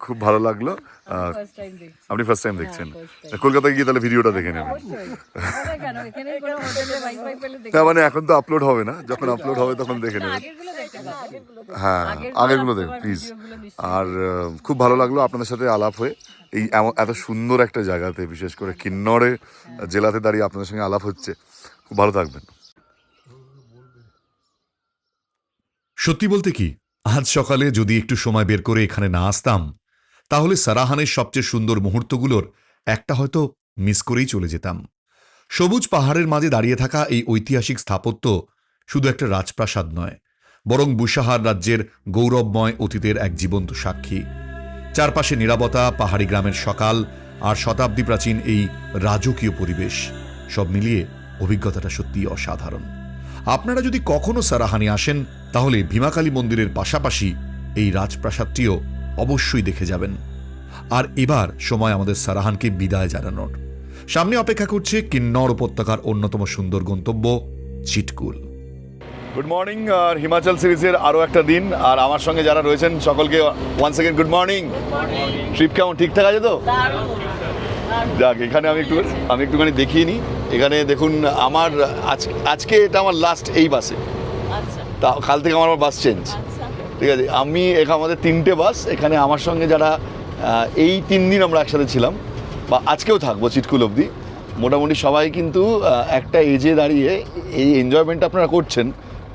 খুব ভালো লাগলো। আপনি ফার্স্ট টাইম দেখছেন? কলকাতায় গিয়ে তাহলে ভিডিওটা দেখে নেবেন। না মানে এখন তো আপলোড হবে না, যখন আপলোড হবে তখন দেখে নেবেন। হ্যাঁ, আগেরগুলো দেখুন প্লিজ। আর খুব ভালো লাগলো আপনাদের সাথে আলাপ হয়ে, এই এত সুন্দর একটা জায়গাতে, বিশেষ করে কিন্নরে জেলাতে দাঁড়িয়ে আপনাদের সঙ্গে আলাপ হচ্ছে। খুব ভালো থাকবেন। সত্যি বলতে কি, আজ সকালে যদি একটু সময় বের করে এখানে না আসতাম, তাহলে সারাহানের সবচেয়ে সুন্দর মুহূর্তগুলোর একটা হয়তো মিস করেই চলে যেতাম। সবুজ পাহাড়ের মাঝে দাঁড়িয়ে থাকা এই ঐতিহাসিক স্থাপত্য শুধু একটা রাজপ্রাসাদ নয়, বরং বুশাহার রাজ্যের গৌরবময় অতীতের এক জীবন্ত সাক্ষী। চারপাশে নীরবতা, পাহাড়ি গ্রামের সকাল, আর শতাব্দী প্রাচীন এই রাজকীয় পরিবেশ, সব মিলিয়ে অভিজ্ঞতাটা সত্যিই অসাধারণ। আপনারা যদি কখনো সারাহানি আসেন, তাহলে ভীমাকালী মন্দিরের পাশাপাশি এই রাজপ্রাসাদটিও অবশ্যই দেখে যাবেন। আর এবার সময় আমাদের সারাহানকে বিদায় জানানোর। সামনে অপেক্ষা করছে কিন্নর উপত্যকার অন্যতম সুন্দর গন্তব্য চিটকুল। গুড মর্নিং, আর হিমাচল সিরিজের আরও একটা দিন, আর আমার সঙ্গে যারা রয়েছেন সকলকে once second good morning. Trip কেমন, ঠিকঠাক আছে তো? যাক, এখানে আমি একটুখানি দেখিয়ে নিই। এখানে দেখুন, আমার আজকে এটা আমার লাস্ট এই বাসে, তা কাল থেকে আমার বাস চেঞ্জ। ঠিক আছে, আমাদের 3টে বাস। এখানে আমার সঙ্গে যারা এই 3 দিন আমরা একসাথে ছিলাম, বা আজকেও থাকবো চিটকুল অবধি, মোটামুটি সবাই কিন্তু একটা এজে দাঁড়িয়ে এই এনজয়মেন্টটা আপনারা করছেন,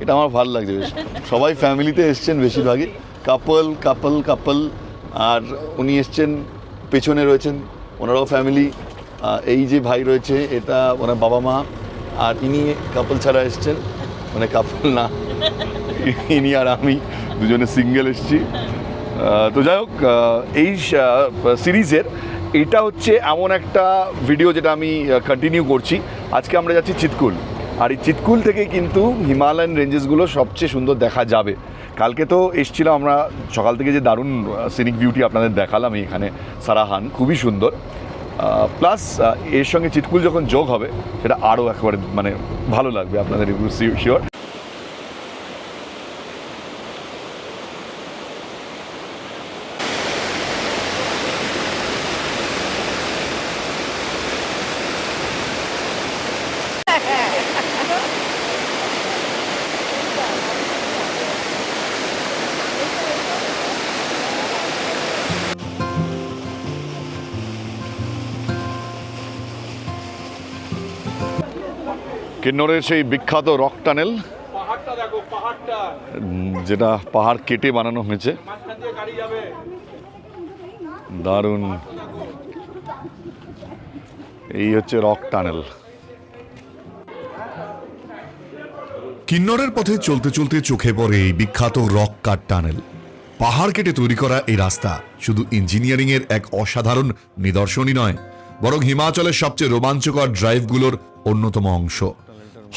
এটা আমার ভালো লাগছে বেশ। সবাই ফ্যামিলিতে এসছেন বেশিরভাগই, কাপল, আর উনি এসছেন, পেছনে রয়েছেন ওনারাও ফ্যামিলি। এই যে ভাই রয়েছে, এটা ওনার বাবা মা, আর ইনি কাপল ছাড়া এসছেন, মানে কাপল না, ইনি আর আমি দুজনে সিঙ্গেল এসছি। তো যাই হোক, এই সিরিজের এটা হচ্ছে এমন একটা ভিডিও যেটা আমি কন্টিনিউ করছি। আজকে আমরা যাচ্ছি চিটকুল, আর এই চিটকুল থেকে কিন্তু হিমালয়ান রেঞ্জেসগুলো সবচেয়ে সুন্দর দেখা যাবে। কালকে তো এসেছিলাম আমরা সকাল থেকে, যে দারুণ সিনিক বিউটি আপনাদের দেখালাম এখানে সারাহান, খুবই সুন্দর। প্লাস এর সঙ্গে চিটকুল যখন যোগ হবে, সেটা আরও একেবারে মানে ভালো লাগবে আপনাদের, শিওর। কিন্নরের সেই বিখ্যাত রক টানেল, যেটা পাহাড় কেটে বানানো হয়েছে। দারুণ, এই হচ্ছে রক টানেল। কিন্নরের পথে চলতে চলতে চোখে পড়ে এই বিখ্যাত রক কাট টানেল। পাহাড় কেটে তৈরি করা এই রাস্তা শুধু ইঞ্জিনিয়ারিং এর এক অসাধারণ নিদর্শনই নয়, বরং হিমাচলের সবচেয়ে রোমাঞ্চকর ড্রাইভগুলোর অন্যতম অংশ।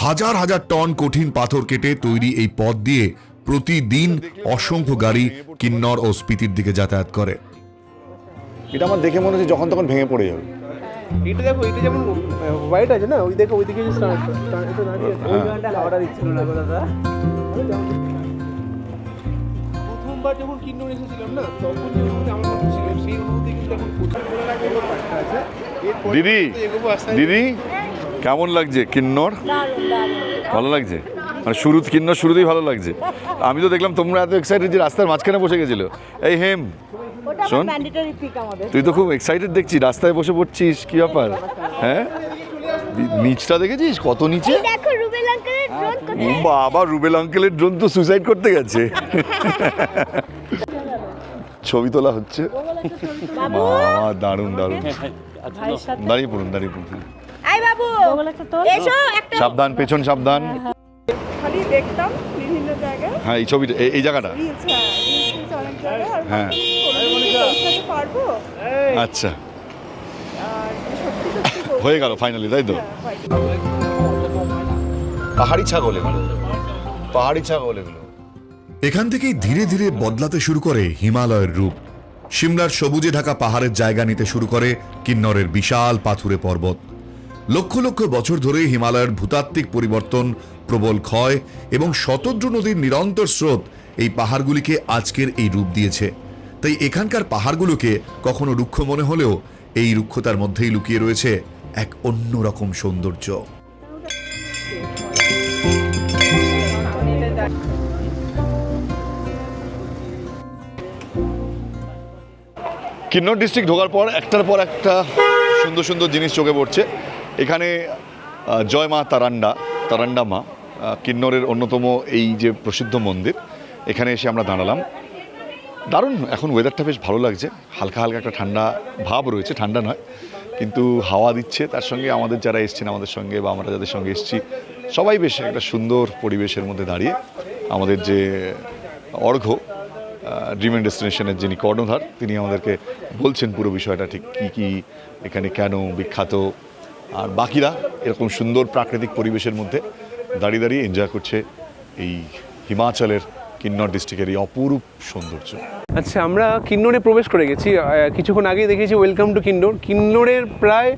হাজার হাজার টন কঠিন পাথর কেটে তৈরি এই পথ দিয়ে প্রতিদিন অসংখ্য গাড়ি কিন্নর ও স্পিতির দিকে যাতায়াত করে। এটা আমার দেখে মনে হচ্ছে যখন তখন ভেঙে পড়ে যাবে। এটা দেখো, এটা যেমন হোয়াইট আছে না, ওই দেখো ওইদিকে হাওয়াটা দিচ্ছিল না দাদা। প্রথমবার যখন কিন্নর এসেছিলাম না, তখন যে অনুভূতি আমার মধ্যে ছিল, সেই অনুভূতি কিন্তু এখন প্রচুর ভালো লাগে। দিদি দিদি কেমন লাগছে কিন্নর? ভালো লাগছে, মানে কিন্নর শুরুতেই ভালো লাগছে। আমি তো দেখলাম তোমরা এত এক্সাইটেড যে রাস্তার মাঝখানে বসে গেছিল। এই হেম শোন, তুই তো খুব এক্সাইটেড দেখছি, রাস্তায় বসে পড়ছিস, কি ব্যাপার? হ্যাঁ, নিচটা দেখেছিস কত নিচে? বাবা, রুবেল আঙ্কেলের ড্রোন তো সুইসাইড করতে গেছে। ছবি তোলা হচ্ছে। বাবা, দারুণ দারুণ। দাঁড়িয়ে পড়ুন, দাঁড়িয়ে পড়ুন। সাবধান, পেছন সাবধান। খালি দেখতাম বিভিন্ন জায়গায়। হ্যাঁ, এই ছবিটা, এই জায়গাটা। হ্যাঁ, পারবো। আচ্ছা, হয়ে গেল ফাইনালি, তাই তো? পাহাড়ি ছাগল এগুলো, পাহাড়ি ছাগল এগুলো। এখান থেকেই ধীরে ধীরে বদলাতে শুরু করে হিমালয়ের রূপ। সিমলার সবুজে ঢাকা পাহাড়ের জায়গা নিতে শুরু করে কিন্নরের বিশাল পাথুরে পর্বত। লক্ষ লক্ষ বছর ধরে হিমালয়ের ভূতাত্ত্বিক পরিবর্তন, প্রবল ক্ষয় এবং শতদ্রু নদীর নিরন্তর স্রোত এই পাহাড়গুলিকে আজকের এই রূপ দিয়েছে। তাই এখানকার পাহাড়গুলোকে কখনো রুক্ষ মনে হলেও এই রুক্ষতার মধ্যেই লুকিয়ে রয়েছে এক অন্যরকম সৌন্দর্য। কিন্নর ডিস্ট্রিক্ট ঢোকার পর একটার পর একটা সুন্দর সুন্দর জিনিস চোখে পড়ছে। এখানে জয় মা তারান্ডা মা, কিন্নরের অন্যতম এই যে প্রসিদ্ধ মন্দির, এখানে এসে আমরা দাঁড়ালাম। দারুণ, এখন ওয়েদারটা বেশ ভালো লাগছে, হালকা হালকা একটা ঠান্ডা ভাব রয়েছে, ঠান্ডা নয় কিন্তু হাওয়া দিচ্ছে। তার সঙ্গে আমাদের যারা এসছেন আমাদের সঙ্গে, বা আমরা যাদের সঙ্গে এসেছি, সবাই বেশ একটা সুন্দর পরিবেশের মধ্যে দাঁড়িয়ে আমাদের যে অর্ঘ্য ড্রিম এন্ড ডেস্টিনেশনের যিনি কর্ণধার, তিনি আমাদেরকে বলছেন পুরো বিষয়টা, ঠিক কী কী এখানে কেন বিখ্যাত। আর বাকিরা এরকম সুন্দর প্রাকৃতিক পরিবেশের মধ্যে দাঁড়িয়ে দাঁড়িয়ে এনজয় করছে এই হিমাচলের কিন্নর ডিস্ট্রিক্টের এই অপরূপ সৌন্দর্য। আচ্ছা, আমরা কিন্নরে প্রবেশ করে গেছি। কিছুক্ষণ আগেই দেখেছি ওয়েলকাম টু কিন্নর। কিন্নরের প্রায়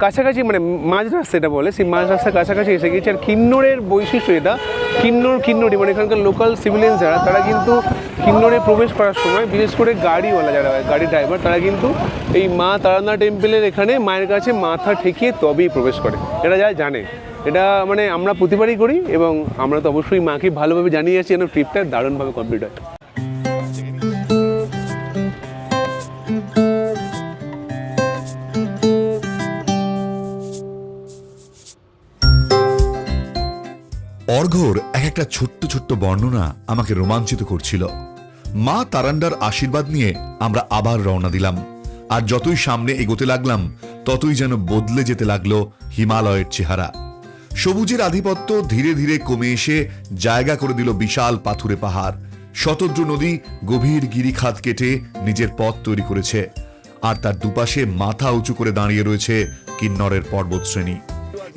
কাছাকাছি, মানে মাঝ রাস্তা এটা বলে, সেই মাঝ রাস্তার কাছাকাছি এসে গেছি। আর কিন্নরের বৈশিষ্ট্য এটা, কিন্নরি মানে এখানকার লোকাল সিভিলিয়ান যারা, তারা কিন্তু কিন্নরে প্রবেশ করার সময়, বিশেষ করে গাড়িওয়ালা যারা হয়, গাড়ি ড্রাইভার, তারা কিন্তু এই মা তারান্ডা টেম্পলের এখানে মায়ের কাছে মাথা ঠেকিয়ে তবেই প্রবেশ করে। এটা যা জানে, এটা মানে আমরা প্রতিবারই করি, এবং আমরা তো অবশ্যই মাকে ভালোভাবে জানিয়ে যাচ্ছি যেন ট্রিপটা দারুণভাবে কমপ্লিট হয়। অর্ঘ্যর এক একটা ছোট্ট ছোট্ট বর্ণনা আমাকে রোমাঞ্চিত করছিল। মা তারান্ডার আশীর্বাদ নিয়ে আমরা আবার রওনা দিলাম। আর যতই সামনে এগোতে লাগলাম, ততই যেন বদলে যেতে লাগলো হিমালয়ের চেহারা। সবুজের আধিপত্য ধীরে ধীরে কমে এসে জায়গা করে দিল বিশাল পাথুরে পাহাড়। শতদ্রু নদী গভীর গিরিখাত কেটে নিজের পথ তৈরি করেছে, আর তার দুপাশে মাথা উঁচু করে দাঁড়িয়ে রয়েছে কিন্নরের পর্বতশ্রেণী।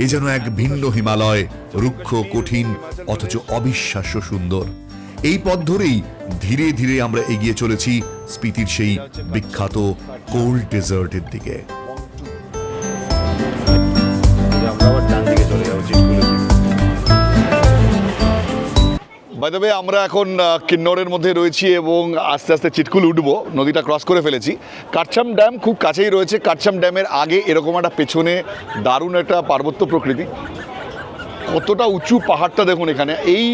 এ যেন এক ভিন্ন হিমালয়, রুক্ষ, কঠিন, অথচ অবিশ্বাস্য সুন্দর। এই পথ ধরেই ধীরে ধীরে আমরা এগিয়ে চলেছি স্পিতির সেই বিখ্যাত কোল্ড ডেজার্টের দিকে। বাই দ্য ওয়ে, আমরা এখন কিন্নরের মধ্যে রয়েছি এবং আস্তে আস্তে চিটকুল উঠবো। নদীটা ক্রস করে ফেলেছি। কাটছাম ড্যাম খুব কাছেই রয়েছে। কাটছাম ড্যামের আগে এরকম একটা পেছনে দারুণ একটা পার্বত্য প্রকৃতি। কতটা উঁচু পাহাড়টা দেখুন এখানে। এই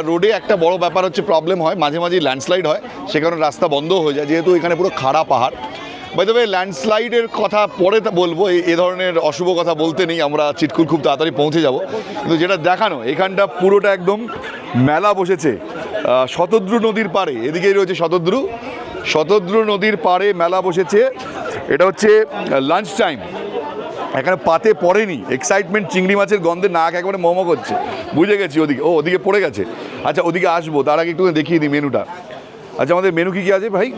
রোডে একটা বড় ব্যাপার হচ্ছে, প্রবলেম হয় মাঝে মাঝে ল্যান্ডস্লাইড হয়, সে কারণে রাস্তা বন্ধ হয়ে যায়, যেহেতু এখানে পুরো খাড়া পাহাড়। বাই দ্য ওয়ে ল্যান্ডস্লাইডের কথা পরে বলবো, এ ধরনের অশুভ কথা বলতে নেই, আমরা চিটকুল খুব তাড়াতাড়ি পৌঁছে যাব। কিন্তু যেটা দেখানো এখানটা পুরোটা একদম মেলা বসেছে শতদ্রু নদীর পাড়ে, এদিকেই রয়েছে শতদ্রু নদীর পাড়ে মেলা বসেছে। এটা হচ্ছে লাঞ্চ টাইম, এখানে পাতে পড়েনি, এক্সাইটমেন্ট, চিংড়ি মাছের গন্ধে নাক একেবারে মোমো করছে, বুঝে গেছি। ওদিকে পড়ে গেছে। আচ্ছা ওদিকে আসবো, তার আগে একটু দেখিয়ে দিই মেনুটা। আচ্ছা আমাদের মেনু কি আছে ভাই,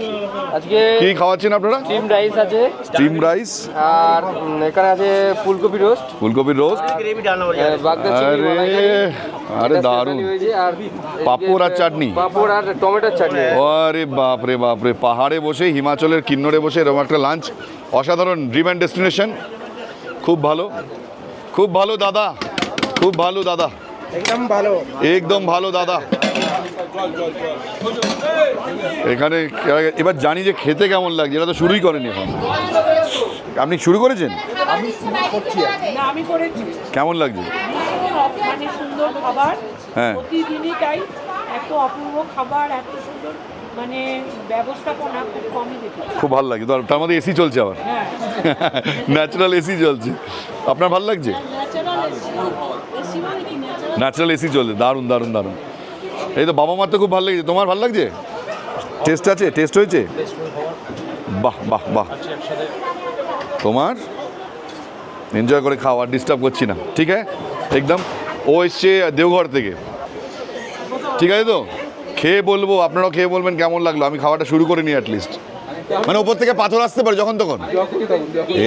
আজকে কি খাওয়াচ্ছেন আপনারা? স্টিম রাইস আছে, স্টিম রাইস, আর এখানে আছে ফুলকপি রোস্ট, ग्रेवी डालना पड़ेगा। বাগদা চিংড়ি মালাই কারি, আরে এটা দারুণ, specially হয়েছে, আর পাঁপড় আর চাটনি। পাঁপড় আর টমেটোর চাটনি। আরে বাপরে বাপরে, পাহাড়ে বসে, হিমাচলের কিন্নরে বসে এরকম একটা লাঞ্চ, অসাধারণ। ড্রিম অ্যান্ড ডেস্টিনেশন, খুব ভালো, খুব ভালো দাদা, খুব ভালো দাদা, একদম ভালো দাদা। এখানে এবার জানি যে খেতে কেমন লাগছে, এটা তো শুরুই করেনি এখন। আপনি শুরু করেছেন? আমি করেছি কেমন লাগছে? মানে সুন্দর খাবার, হ্যাঁ প্রতিদিনই তাই, এত অপূর্ব খাবার, এত সুন্দর মানে ব্যবস্থাপনা খুব কমই দেখি। খুব ভালো লাগে, তার মধ্যে এসি চলছে আবার, ন্যাচারাল এসি চলছে। আপনার ভালো লাগছে? ন্যাচারাল এসি চলছে, দারুণ দারুণ দারুণ। এই তো বাবা মার তো খুব ভালো লাগছে, তোমার ভালো লাগছে? টেস্ট আছে, টেস্ট হয়েছে? বাহ বাহ বাহ, তোমার এনজয় করে খাও, আর ডিস্টার্ব করছি না, ঠিক আছে একদম। ও এসছে দেওঘর থেকে, ঠিক আছে তো? খেয়ে বলবো, আপনারাও খেয়ে বলবেন কেমন লাগলো। আমি খাওয়াটা শুরু করে নিই অ্যাটলিস্ট, মানে ওপর থেকে পাথর আসতে পারে যখন তখন।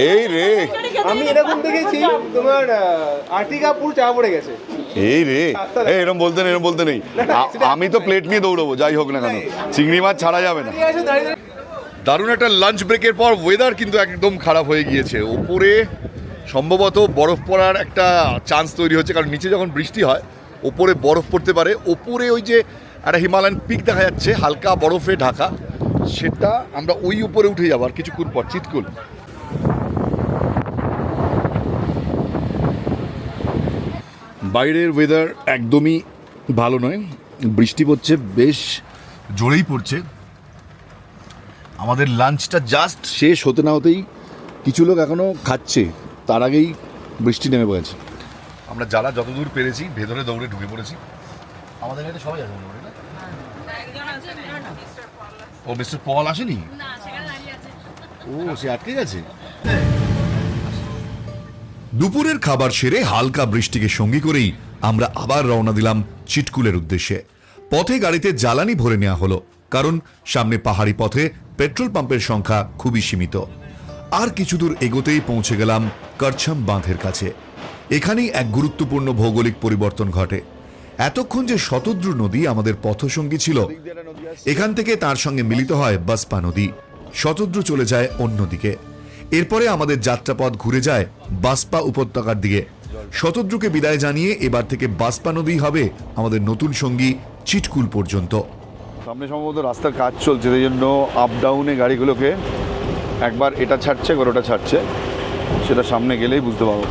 এই রে, আমি এরকম দেখেছি তোমার আর্টিকাপুর চা পড়ে গেছে। এই রে, এরম বলতে নেই। আমি তো প্লেট নিয়ে দৌড়বো যাই হোক না কেন, চিংড়ি মাছ ছাড়া যাবে না। দারুণ একটা লাঞ্চ ব্রেকের পর ওয়েদার কিন্তু একদম খারাপ হয়ে গিয়েছে। ওপরে সম্ভবত বরফ পড়ার একটা চান্স তৈরি হচ্ছে, কারণ নিচে যখন বৃষ্টি হয় ওপরে বরফ পড়তে পারে। ওপরে ওই যে একটা হিমালয়ান পিক দেখা যাচ্ছে হালকা বরফে ঢাকা, সেটা আমরা ওই উপরে উঠে যাবো আর কিছুক্ষণ পর, চিটকুল। বাইরের ওয়েদার একদমই ভালো নয়, বৃষ্টি পড়ছে, বেশ জোরেই পড়ছে। আমাদের লাঞ্চটা জাস্ট শেষ হতে না হতেই কিছু লোক এখনও খাচ্ছে, তার আগেই বৃষ্টি নেমে পড়েছে। আমরা যারা যতদূর পেরেছি ভেতরে দৌড়ে ঢুকে পড়েছি। আমাদের এখানে সবাই আছে মোটামুটি, না? ও মিস্টার পল আসেনি? ও সে আটকে গেছে। দুপুরের খাবার সেরে হালকা বৃষ্টিকে সঙ্গী করেই আমরা আবার রওনা দিলাম চিটকুলের উদ্দেশ্যে। পথে গাড়িতে জ্বালানি ভরে নেওয়া হলো, কারণ সামনে পাহাড়ি পথে পেট্রোল পাম্পের সংখ্যা খুবই সীমিত। আর কিছু দূর এগোতেই পৌঁছে গেলাম করছম বাঁধের কাছে। এখানেই এক গুরুত্বপূর্ণ ভৌগোলিক পরিবর্তন ঘটে। এতক্ষণ যে শতদ্রু নদী আমাদের পথসঙ্গী ছিল, এখান থেকে তার সঙ্গে মিলিত হয় বাসপা নদী। শতদ্রু চলে যায় অন্যদিকে। এরপরে আমাদের যাত্রাপথ ঘুরে যায় বাসপা উপত্যকার দিকে। শতদ্রুকে বিদায় জানিয়ে এবার থেকে বাসপা নদী হবে আমাদের নতুন সঙ্গী চিটকুল পর্যন্ত। সামনে সম্ভবত রাস্তার কাজ চলছে, সেই জন্য আপ ডাউনে গাড়িগুলোকে একবার এটা ছাড়ছে একবার ওটা ছাড়ছে, সেটা সামনে গেলেই বুঝতে পারবো।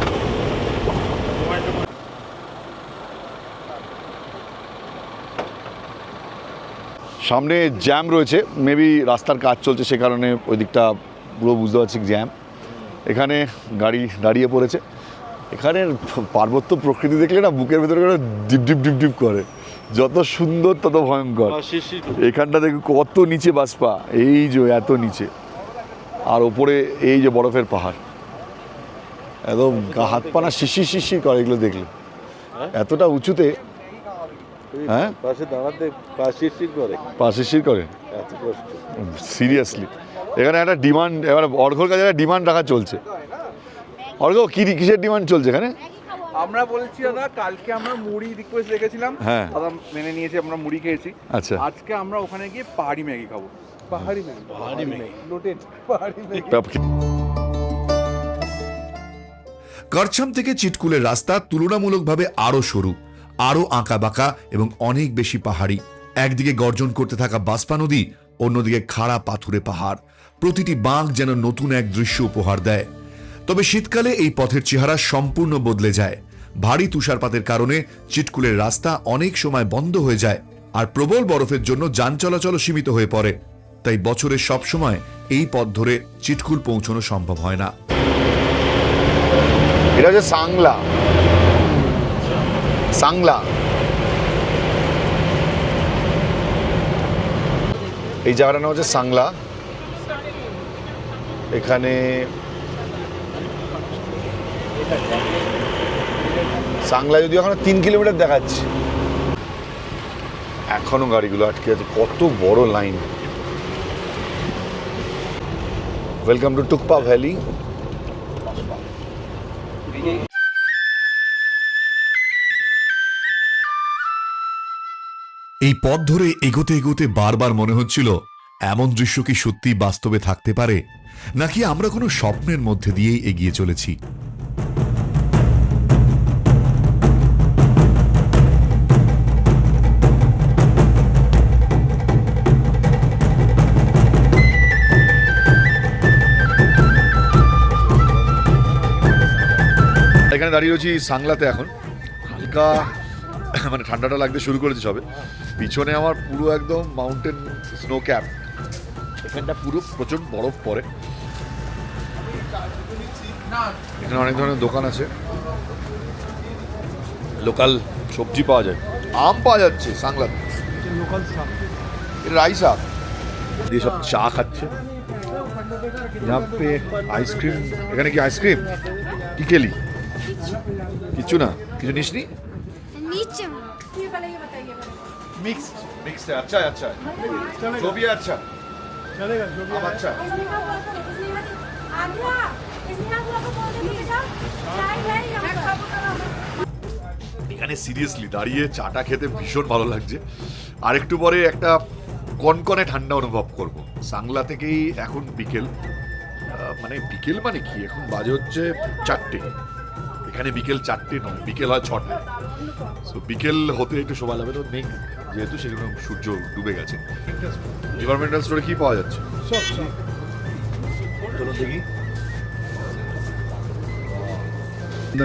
সামনে জ্যাম রয়েছে, মেবি রাস্তার কাজ চলছে সে কারণে ওই দিকটা পুরো বুঝতে পারছি জ্যাম। এখানে গাড়ি দাঁড়িয়ে পড়েছে। এখানের পার্বত্য প্রকৃতি দেখলে না বুকের ভেতরে করে ডিপ ডিপ ডিপ ডিপ করে, যত সুন্দর তত ভয়ঙ্কর। এখানটা দেখো কত নিচে বাসপা, এই যে এত নিচে, আর ওপরে এই যে বরফের পাহাড়, একদম হাত পানা শিশির শিশির করে এগুলো দেখলে, এতটা উঁচুতে। হ্যাঁ পাশে দাঁড়াতে পা শিরশির করে, এত কষ্ট সিরিয়াসলি। এখানে একটা ডিমান্ড, এবার অর্ঘর কাছে একটা ডিমান্ড রাখা চলছে। অর্ঘ কিসের ডিমান্ড চলছে এখানে? আমরা বলেছি দাদা, কালকে আমরা মুড়ি রিকোয়েস্ট রেখেছিলাম, হ্যাঁ দাদা মেনে নিয়েছি, আমরা মুড়ি খেয়েছি। আচ্ছা, আজকে আমরা ওখানে গিয়ে পাহাড়ি ম্যাগি খাবো। পাহাড়ি ম্যাগি লোটেড পাহাড়ি ম্যাগি। করছম থেকে চিটকুলের রাস্তা তুলনামূলকভাবে আরো সরু, আরো আঁকা বাঁকা এবং অনেক বেশি পাহাড়ি। একদিকে গর্জন করতে থাকা বাসপা নদী, অন্যদিকে খাড়া পাথুরে পাহাড়। প্রতিটি বাঁক যেন নতুন এক দৃশ্য উপহার দেয়। তবে শীতকালে এই পথের চেহারা সম্পূর্ণ বদলে যায়। ভারী তুষারপাতের কারণে চিটকুলের রাস্তা অনেক সময় বন্ধ হয়ে যায়, আর প্রবল বরফের জন্য যান চলাচল সীমিত হয়ে পড়ে। তাই বছরের সব সময় এই পথ ধরে চিটকুল পৌঁছানো সম্ভব হয় না। এটা হচ্ছে সাংলা। সাংলা এই জায়গাটার নাম হচ্ছে সাংলা। এখানে সাংলা যদিও এখনো 3 কিলোমিটার দেখাচ্ছে, এখনো গাড়িগুলো আটকে আছে। কত বড় line. Welcome to Tukpa valley. এই পথ ধরে এগোতে এগোতে বারবার মনে হচ্ছিল এমন দৃশ্য কি সত্যি বাস্তবে থাকতে পারে, নাকি আমরা কোনো স্বপ্নের মধ্যে দিয়েই এগিয়ে চলেছি। এখানে দাঁড়িয়ে রয়েছি সাংলাতে। এখন হালকা মানে ঠান্ডাটা লাগতে শুরু করেছে সবে। পিছনে আমার পুরো একদম মাউন্টেন স্নো ক্যাপ, এখানটা পুরো প্রচণ্ড বরফ পড়ে। এখানে অনেক ধরনের দোকান আছে, লোকাল সবজি পাওয়া যায়, আম পাওয়া যাচ্ছে সাংলাতে। রাইস আপ দিয়ে সব চা খাচ্ছে। আইসক্রিম, এখানে কি আইসক্রিম কি খেলি? किच्चू ना किच्चू निशनी नीचे मिक्स है। अच्छा है, अच्छा है, जो भी है अच्छा चलेगा जो भी अब अच्छा है। এখানে সিরিয়াসলি দাঁড়িয়ে চাটা খেতে ভীষণ ভালো লাগছে। আর একটু পরে একটা কনকনে ঠান্ডা অনুভব করব। সাংলা থেকেই এখন বিকেল, মানে বিকেল মানে কি, এখন বাজে হচ্ছে 4টে। এখানে বিকেল 4টে নয়, বিকেল হয় 6টা। সো বিকেল হতে একটু সময় লাগবে। তো মেঘ যেহেতু সেখানে সূর্য ডুবে গেছে। ডিপার্টমেন্টাল স্টোরে কি পাওয়া যাচ্ছে? চলো দেখি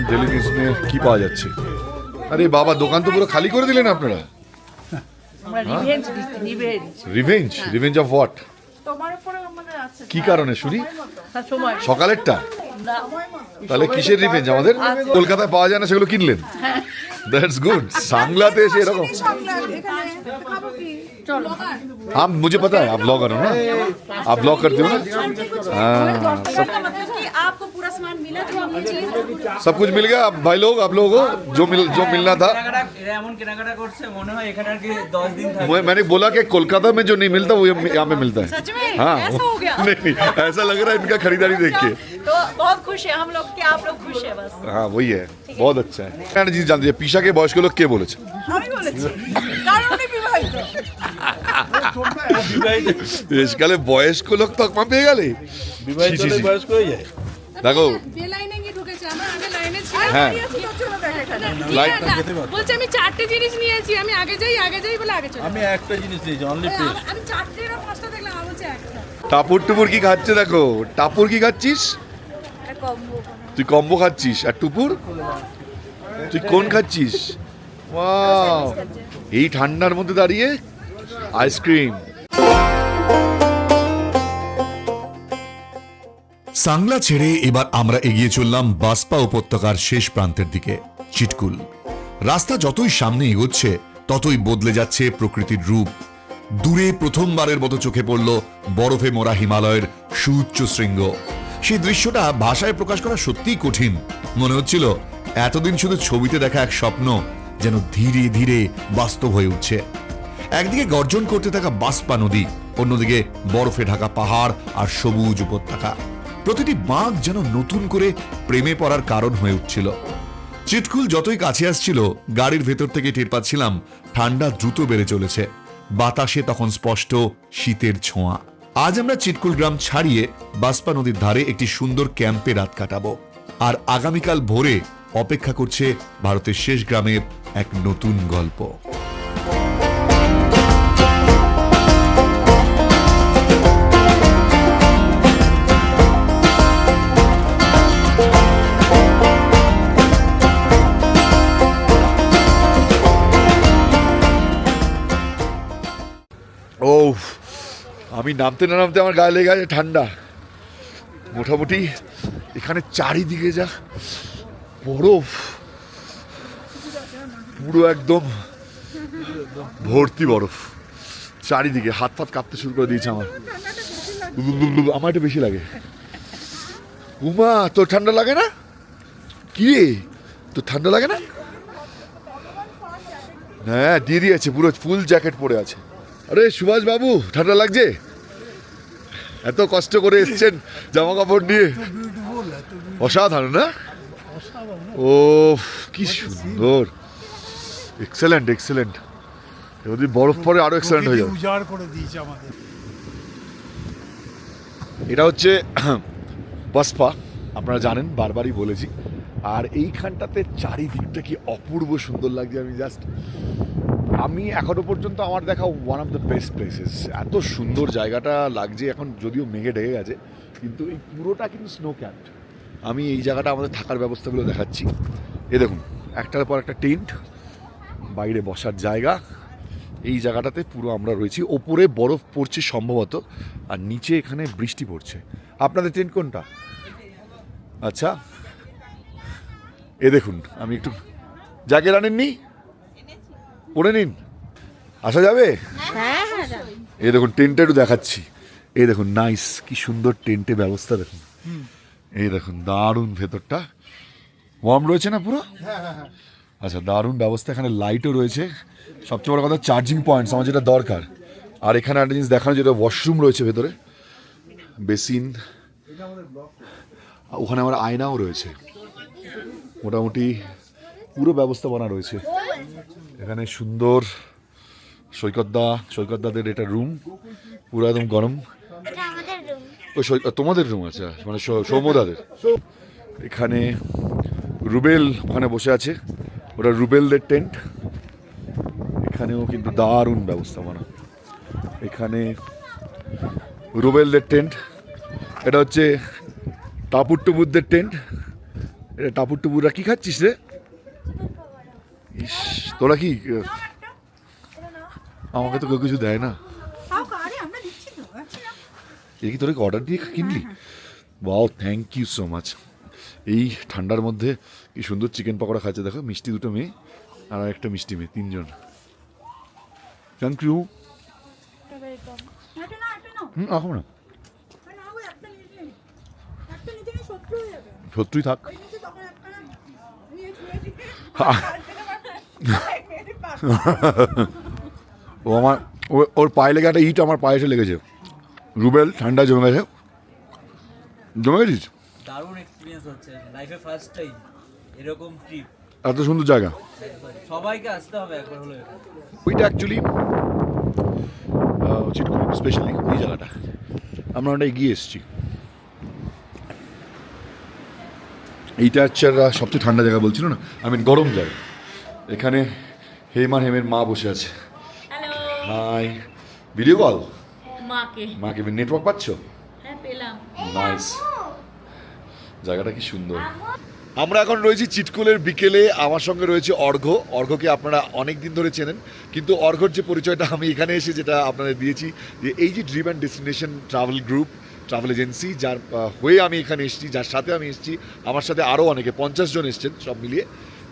ডেলি নিউজ মে কি পাওয়া যাচ্ছে। আরে বাবা, দোকান তো পুরো খালি করে দিলেন আপনারা। রিভেঞ্জ? Revenge of what? কি কারণে শুনি? সকালেরটা? তাহলে কিসের রিভেঞ্জ আমাদের? কলকাতায় পাওয়া যায় না সেগুলো কিনলেন? That's good. সাংলাতে এসে এরকম। हाँ मुझे पता है आप ब्लॉगर हो ना, आप ब्लॉग करते हो ना। आपको पूरा सामान मिला तो आपको चाहिए सब कुछ मिल गया भाई लोग, आप लोगों को जो मिलना था। मैंने बोला कि कोलकाता में जो नहीं मिलता वो यहाँ पे मिलता है। सच में? हाँ ऐसा हो गया? नहीं ऐसा लग रहा है इनका खरीदारी देख के। तो बहुत खुश है हम लोग कि आप लोग खुश है बस। हाँ वही है, बहुत अच्छा है। একটা জিনিস জানতে চাই, পিসাকে বয়স্ক লোক কে বলেছে? আমি বলেছি কারণ উনি বিবাহিত। দেশকালে বয়স্ক লোক তকমা পেয়ে গেলে বিবাহিত বয়স্ক হয়ে যায়। দেখো বেলাইনে গিয়ে ঢুকেছে, আমরা আগে লাইনে ছিলাম। হ্যাঁ লাইট বলছে আমি 4টে জিনিস নিয়েছি, আমি আগে যাই বলে আগে চলে। আমি একটা জিনিস নিয়েছি, অনলি পেস্ট। আমি 4টে না 5টা দেখলাম, আমি বলছি একটা। টাপুর টুপুর কি খাচ্ছে দেখো। টাপুর কি খাচ্ছিস? তুই কম্বো খাচ্ছিস। আর টুপুর তুই কোন খাচ্ছিস? ওয়াও, এই ঠান্ডার মধ্যে দাঁড়িয়ে আইসক্রিম। সাংলা ছেড়ে এবার আমরা এগিয়ে চললাম বাসপা উপত্যকার শেষ প্রান্তের দিকে, চিটকুল। রাস্তা যতই সামনে এগোচ্ছে ততই বদলে যাচ্ছে প্রকৃতির রূপ। দূরে প্রথমবারের মতো চোখে পড়ল বরফে মোড়া হিমালয়ের সুউচ্চ শৃঙ্গ। সেই দৃশ্যটা ভাষায় প্রকাশ করা সত্যিই কঠিন। মনে হচ্ছিল এতদিন শুধু ছবিতে দেখা এক স্বপ্ন যেন ধীরে ধীরে বাস্তব হয়ে উঠছে। একদিকে গর্জন করতে থাকা বাসপা নদী, অন্যদিকে বরফে ঢাকা পাহাড় আর সবুজ উপত্যকা। প্রতিটি বাঁক যেন নতুন করে প্রেমে পড়ার কারণ হয়ে উঠছিল। চিটকুল যতই কাছে আসছিল, গাড়ির ভেতর থেকে টের পাচ্ছিলাম ঠান্ডা দ্রুত বেড়ে চলেছে। বাতাসে তখন স্পষ্ট শীতের ছোঁয়া। আজ আমরা চিটকুল গ্রাম ছাড়িয়ে বাসপা নদীর ধারে একটি সুন্দর ক্যাম্পে রাত কাটাবো। আর আগামীকাল ভোরে অপেক্ষা করছে ভারতের শেষ গ্রামের এক নতুন গল্প। ও আমি নামতে না নামতে আমার গায়ে লেগে গেছে ঠান্ডা। মোটামুটি এখানে চারিদিকে যা বরফ, পুরো একদম ভর্তি বরফ চারিদিকে। হাত ফাত কাঁপতে শুরু করে দিয়েছে আমার। আমার একটু বেশি লাগে। উমা, তোর ঠান্ডা লাগে না? কি রে, তোর ঠান্ডা লাগে না? হ্যাঁ, দিয়ে দিয়েছে, পুরো ফুল জ্যাকেট পরে আছে। আরে সুভাষ বাবু, ঠান্ডা লাগছে? এত কষ্ট করে এসছেন জামা কাপড় নিয়ে, অসাধারণ না? ও কি সুন্দর, এক্সেলেন্ট এক্সেলেন্ট। যদি বরফ পরে আরো এক্সেলেন্ট হয়ে যাবে। উজাড় করে দিয়েছে আমাদের। এটা হচ্ছে বাসপা, আপনারা জানেন, বারবারই বলেছি। আর এইখানটাতে চারিদিকটা কি অপূর্ব সুন্দর লাগছে। আমি এখনো পর্যন্ত আমার দেখা one of the best places. এত সুন্দর জায়গাটা লাগছে। এখন যদিও মেঘে ঢেকে গেছে, কিন্তু এই পুরোটা কিন্তু স্নো ক্যাম্প। আমি এই জায়গাটা আমাদের থাকার ব্যবস্থাগুলো দেখাচ্ছি। এ দেখুন, একটার পর একটা টেন্ট, বাইরে বসার জায়গা। এই জায়গাটাতে পুরো আমরা রয়েছি। ওপরে বরফ পড়ছে সম্ভবত, আর নিচে এখানে বৃষ্টি পড়ছে। আপনাদের টেন্ট কোনটা? আচ্ছা, এ দেখুন, আমি একটু জ্যাকেট আনেননি, পরে নিন, আসা যাবে? এ দেখুন, টেন্টটা একটু দেখাচ্ছি। এই দেখুন, নাইস, কি সুন্দর টেন্টে ব্যবস্থা দেখুন। এই দেখুন, দারুণ, ভেতরটা ওয়ার্ম রয়েছে না পুরো? আচ্ছা, দারুণ ব্যবস্থা। এখানে লাইটও রয়েছে। সবচেয়ে বড় কথা, চার্জিং পয়েন্টস আমার যেটা দরকার। আর এখানে একটা জিনিস দেখানো, যেটা ওয়াশরুম রয়েছে ভেতরে, বেসিন, ওখানে আমার আয়নাও রয়েছে। মোটামুটি পুরো ব্যবস্থাপনা রয়েছে এখানে। সুন্দর সৈকতদাদের এটা রুম, পুরো একদম গরম। ওই তোমাদের রুম? আচ্ছা, মানে সৌম্যদাদের। এখানে রুবেল ওখানে বসে আছে, ওটা রুবেলদের টেন্ট। এখানেও কিন্তু দারুণ ব্যবস্থাপনা। এখানে রুবেলদের টেন্ট, এটা হচ্ছে টাপুরটুপুরদের টেন্ট। এটা টাপুরটুপুররা কি খাচ্ছিস রে? ইস, তোরা কি, আমাকে তো কেউ কিছু দেয় না। এই কি তোরা অর্ডার দিয়ে কিনলি? Wow, thank you so much. এই ঠান্ডার মধ্যে কি সুন্দর চিকেন পকোড়া খাচ্ছে দেখো। মিষ্টি দুটো মেয়ে আর একটা মিষ্টি মেয়ে, তিনজন। Thank you. এখন না, সত্যিই থাক। ও আমার, ওর পায়ে লেগে একটা ইট আমার পায়ে এসে লেগেছে। রুবেল, ঠান্ডা জমে গেছে? জমে গেছিস? দারুণ এক্সপেরিয়েন্স হচ্ছে, লাইফে ফার্স্ট টাইম এরকম ট্রিপ। এত সুন্দর জায়গা, সবাইকে আসতে হবে একবার হলে। ওইটা অ্যাকচুয়ালি চিটকুল, স্পেশালি ওই জায়গাটা আমরা ওটা এগিয়ে এসেছি। এইটা হচ্ছে সবচেয়ে ঠান্ডা জায়গা বলছিল না, গরম জায়গা। এখানে হেমের মা বসে আছে। হাই, ভিডিও কল মাকে। নেটওয়ার্ক পাচ্ছ? নাইস, জায়গাটা কি সুন্দর। আমরা এখন রয়েছি চিটকুলের বিকেলে। আমার সঙ্গে রয়েছে অর্ঘ্যকে আপনারা অনেক দিন ধরে চেনেন, কিন্তু অর্ঘ্যর যে পরিচয়টা আমি এখানে এসে যেটা আপনাদের দিয়েছি, যে এই যে dream and destination travel group, travel agency, যার হয়ে আমি এখানে এসেছি, যার সাথে আমি এসেছি, আমার সাথে আরও অনেকে 50 জন এসছেন সব মিলিয়ে।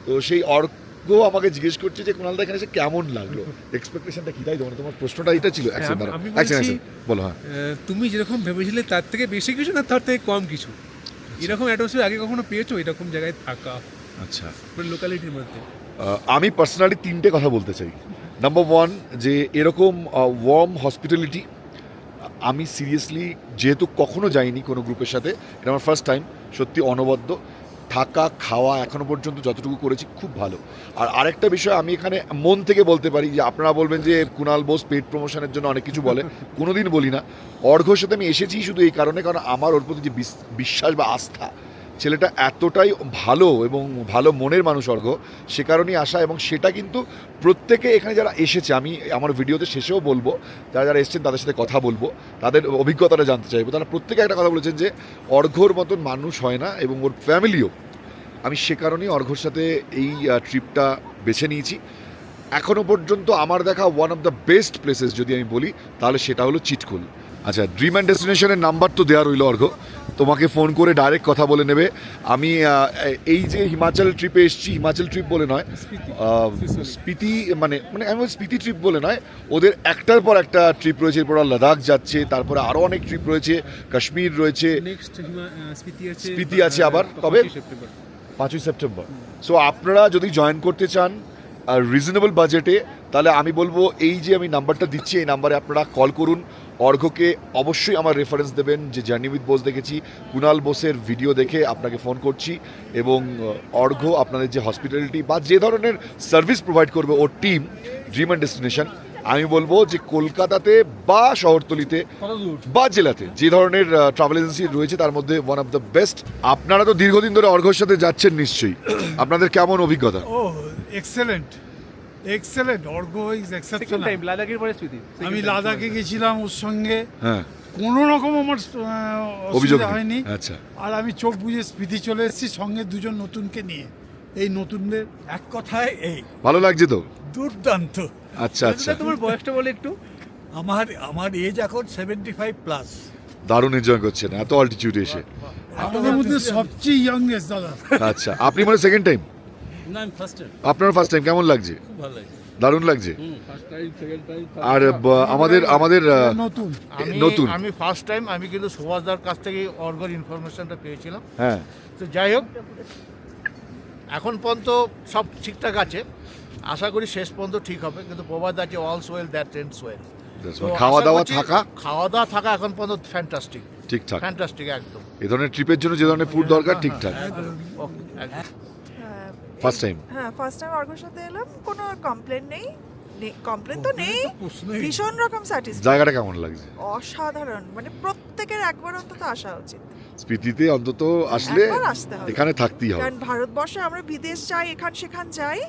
তো সেই অর্ঘ্য আমাকে জিজ্ঞেস করছে যে কুণালদা এখানে এসে কেমন লাগলো, এক্সপেকটেশনটা কি? তাই তোমার প্রশ্নটা এটা ছিল। বলো। হ্যাঁ, তুমি যেরকম ভেবেছিলে তার থেকে বেশি কিছু না, তার থেকে কম কিছু। এরকম অ্যাটমসফিয়ার আগে কখনো পেয়েছো, এরকম জায়গায় থাকা? আচ্ছা, লোকালিটির মধ্যে আমি পার্সোনালি 3টে কথা বলতে চাই। নাম্বার 1, যে এরকম ওয়ার্ম হসপিটালিটি আমি সিরিয়াসলি যেহেতু কখনো যাইনি কোনো গ্রুপের সাথে, এটা আমার ফার্স্ট টাইম। সত্যি অনবদ্য, থাকা খাওয়া এখনো পর্যন্ত যতটুকু করেছি খুব ভালো। আর আরেকটা বিষয় আমি এখানে মন থেকে বলতে পারি, যে আপনারা বলবেন যে কুণাল বোস পেট প্রমোশনের জন্য অনেক কিছু বলে, কোনোদিন বলি না। অর্ঘ্যর সাথে আমি এসেছি শুধু এই কারণে, কারণ আমার ওর প্রতি যে বিশ্বাস বা আস্থা, ছেলেটা এতটাই ভালো এবং ভালো মনের মানুষ অর্ঘ্য, সে কারণেই আসা। এবং সেটা কিন্তু প্রত্যেকে এখানে যারা এসেছে, আমি আমার ভিডিওতে শেষেও বলবো, যারা এসেছেন তাদের সাথে কথা বলবো, তাদের অভিজ্ঞতাটা জানতে চাইবো। তারা প্রত্যেকে একটা কথা বলেছেন যে অর্ঘ্যর মতন মানুষ হয় না, এবং ওর ফ্যামিলিও। আমি সে কারণেই অর্ঘ্যর সাথে এই ট্রিপটা বেছে নিয়েছি। এখনও পর্যন্ত আমার দেখা one of the best places যদি আমি বলি, তাহলে সেটা হলো চিটকুল। আচ্ছা, ড্রিম অ্যান্ড ডেস্টিনেশনের নাম্বার তো দেওয়া রইল অর্ঘ, তোমাকে ফোন করে ডাইরেক্ট কথা বলে নেবে। আমি এই যে হিমাচল ট্রিপে এসেছি, হিমাচল ট্রিপ বলে নয়, স্পিতি মানে মানে আমি বলছি স্পিতি ট্রিপ বলে নয়, ওদের একটার পর একটা ট্রিপ রয়েছে, এরপর লাদাখ যাচ্ছে, তারপরে আরও অনেক ট্রিপ রয়েছে, কাশ্মীর রয়েছে, স্পিতি আছে আবার কবে, 5ই সেপ্টেম্বর। সো আপনারা যদি জয়েন করতে চান রিজনেবল বাজেটে, তাহলে আমি বলবো এই যে আমি নাম্বারটা দিচ্ছি, এই নাম্বারে আপনারা কল করুন। অর্ঘকে অবশ্যই আমার রেফারেন্স দেবেন যে জার্নি উইথ বোস দেখেছি, কুনাল বোসের ভিডিও দেখে আপনাকে ফোন করছি, এবং অর্ঘ আপনাদের যে হসপিটালিটি বা যে ধরনের সার্ভিস প্রোভাইড করবে ওর টিম ড্রিম অ্যান্ড ডেস্টিনেশন, আমি বলবো যে কলকাতাতে বা শহরতলিতে বা জেলাতে যে ধরনের ট্রাভেল এজেন্সি রয়েছে তার মধ্যে ওয়ান অফ দ্য বেস্ট। আপনারা তো দীর্ঘদিন ধরে অর্ঘর সাথে যাচ্ছেন নিশ্চয়ই, আপনাদের কেমন অভিজ্ঞতা? Oh excellent, excellent, Argha is exceptional. লাদাখের পরে স্মৃতি, আমি লাদাখে গেছিলাম ওর সঙ্গে, হ্যাঁ, কোনো রকম আমার অভিযোগ অসুবিধা হয়নি। আচ্ছা, আর আমি চোখ বুঝে স্মৃতি চলে এসেছি সঙ্গে দুজন নতুনকে নিয়ে। এই নতুনদের এক কথায় এই ভালো লাগছে তো? দুর্দান্ত। আচ্ছা আচ্ছা, তোমার বয়সটা বলে একটু। আমার এজ এখন 75+। দারুণ এনজয় করছেন এত অল্টিটিউডে এসে। আমাদের মধ্যে সবচেয়ে ইয়াংগেস্ট দাদা। আচ্ছা, আপনি মানে সেকেন্ড টাইম? না, আমি ফার্স্ট টাইম। আপনার ফার্স্ট টাইম, কেমন লাগছে? খুব ভালো লাগছে। দারুণ লাগছে। First time, second time. আর আমাদের নতুন নতুন, আমি ফার্স্ট টাইম, আমি কিন্তু সুভাষদার কাছ থেকে অর্ঘর ইনফরমেশনটা পেয়েছিলাম। হ্যাঁ, তো যাই হোক, এখন পর্যন্ত সব ঠিকঠাক আছে, আশা করি শেষ পর্যন্ত ঠিক হবে, কিন্তু প্রবাদ আছে all's well that ends well. খাওয়া দাওয়া থাকা, খাওয়া দাওয়া থাকা এখন পর্যন্ত ফ্যান্টাস্টিক, ঠিকঠাক, ফ্যান্টাস্টিক একদম। এই ধরনের ট্রিপের জন্য যে ধরনের ফুড দরকার ঠিকঠাক। ওকে, একদম। First time? হ্যাঁ, ফার্স্ট টাইম অর্ঘর সাথে এলাম, কোনো কমপ্লেন নেই, কমপ্লেন তো নেই, ভীষণ রকম স্যাটিসফাইড। জায়গাটা কেমন লাগছে? অসাধারণ, মানে প্রত্যেকের একবার অন্তত আসা উচিত। স্পিতিতে অন্তত আসলে একবার আসতে হবে, এখানে থাকতেই হবে। কারণ ভারতবর্ষে আমরা বিদেশ যাই, এখান সেখান যাই,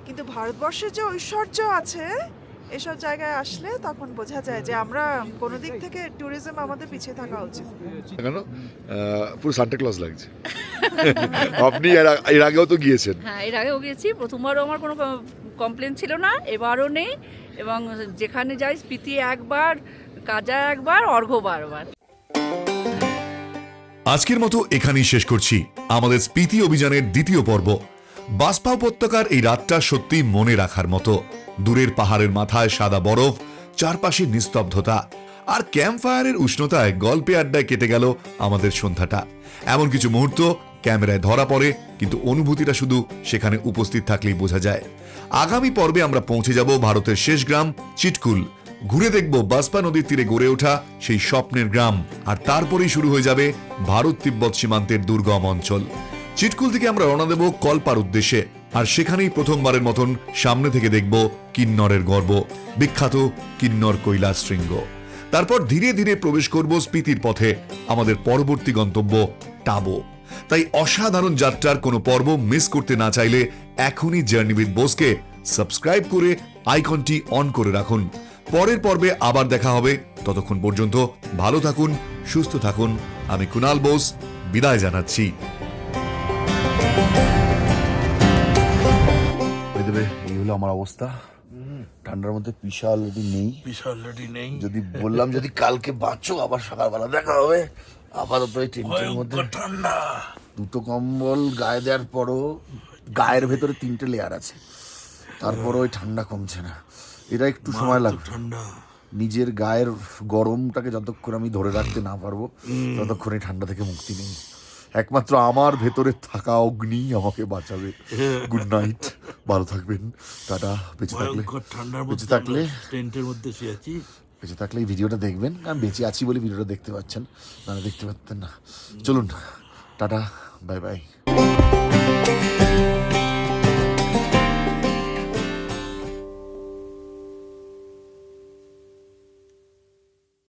কিন্তু ভারতবর্ষের যে ঐশ্বর্য আছে এসব জায়গায় আসলে তখন বোঝা যায় যে আমরা কোনো দিক থেকে ট্যুরিজম আমাদের পিছিয়ে থাকা উচিত। কেন পুরো সান্টা ক্লজ লাগছে। আপনি এর আগেও তো গিয়েছেন? হ্যাঁ, এর আগেও গিয়েছি, প্রথমবারও আমার কোনো কমপ্লেন ছিল না, এবারও নেই, এবং যেখানে যাই স্পিতি একবার, কাজা একবার, অর্ঘ বারবার। আজকের মতো এখানেই শেষ করছি আমাদের স্পিতি অভিযানের দ্বিতীয় পর্ব। বাসপা উপত্যকার এই রাতটা সত্যি মনে রাখার মতো। দূরের পাহাড়ের মাথায় সাদা বরফ, চারপাশে নিস্তব্ধতা, আর ক্যাম্প ফায়ারের উষ্ণতায় গল্পে আড্ডায় কেটে গেল আমাদের সন্ধ্যাটা। এমন কিছু মুহূর্ত ক্যামেরায় ধরা পড়ে, কিন্তু অনুভূতিটা শুধু সেখানে উপস্থিত থাকলেই বোঝা যায়। আগামী পর্বে আমরা পৌঁছে যাব ভারতের শেষ গ্রাম চিটকুল। ঘুরে দেখব বাসপা নদীর তীরে গড়ে ওঠা সেই স্বপ্নের গ্রাম, আর তারপরেই শুরু হয়ে যাবে ভারত তিব্বত সীমান্তের দুর্গম অঞ্চল। চিটকুল থেকে আমরা রওনা দেব কলপার উদ্দেশ্যে, আর সেখানেই প্রথমবারের মতন সামনে থেকে দেখব কিন্নরের গর্ব, বিখ্যাত কিন্নর কৈলাস শৃঙ্গ। তারপর ধীরে ধীরে প্রবেশ করব স্পিতির পথে, আমাদের পরবর্তী গন্তব্য টাবো। তাই অসাধারণ যাত্রার কোনো পর্ব মিস করতে না চাইলে এখনই জার্নি উইথ বোসকে সাবস্ক্রাইব করে আইকনটি অন করে রাখুন। পরের পর্বে আবার দেখা হবে, ততক্ষণ পর্যন্ত ভালো থাকুন, সুস্থ থাকুন। আমি কুনাল বোস বিদায় জানাচ্ছি। এই হলো আমার অবস্থা, ঠান্ডার মধ্যে পিসা অলরেডি নেই, যদি বললাম যদি কালকে বাঁচো আবার সকালবেলা দেখা হবে। আপাতত এই টেন্টের মধ্যে ঠান্ডা, দুটো কম্বল গায়ে দেওয়ার পরও গায়ের ভেতরে 3টে লেয়ার আছে, তারপরও ওই ঠান্ডা কমছে না। এটা একটু সময় লাগবে, নিজের গায়ের গরমটাকে যতক্ষণ আমি ধরে রাখতে না পারবো ততক্ষণ এই ঠান্ডা থেকে মুক্তি নেই। একমাত্র আমার ভেতরে থাকা অগ্নি আমাকে বাঁচাবে। গুড নাইট, ভালো থাকবেন, টাটা। বেঁচে থাকলে বেঁচে থাকলে এই ভিডিওটা দেখবেন, আমি বেঁচে আছি বলে ভিডিওটা দেখতে পাচ্ছেন, না দেখতে পাচ্ছেন না। চলুন, টাটা, বাই বাই।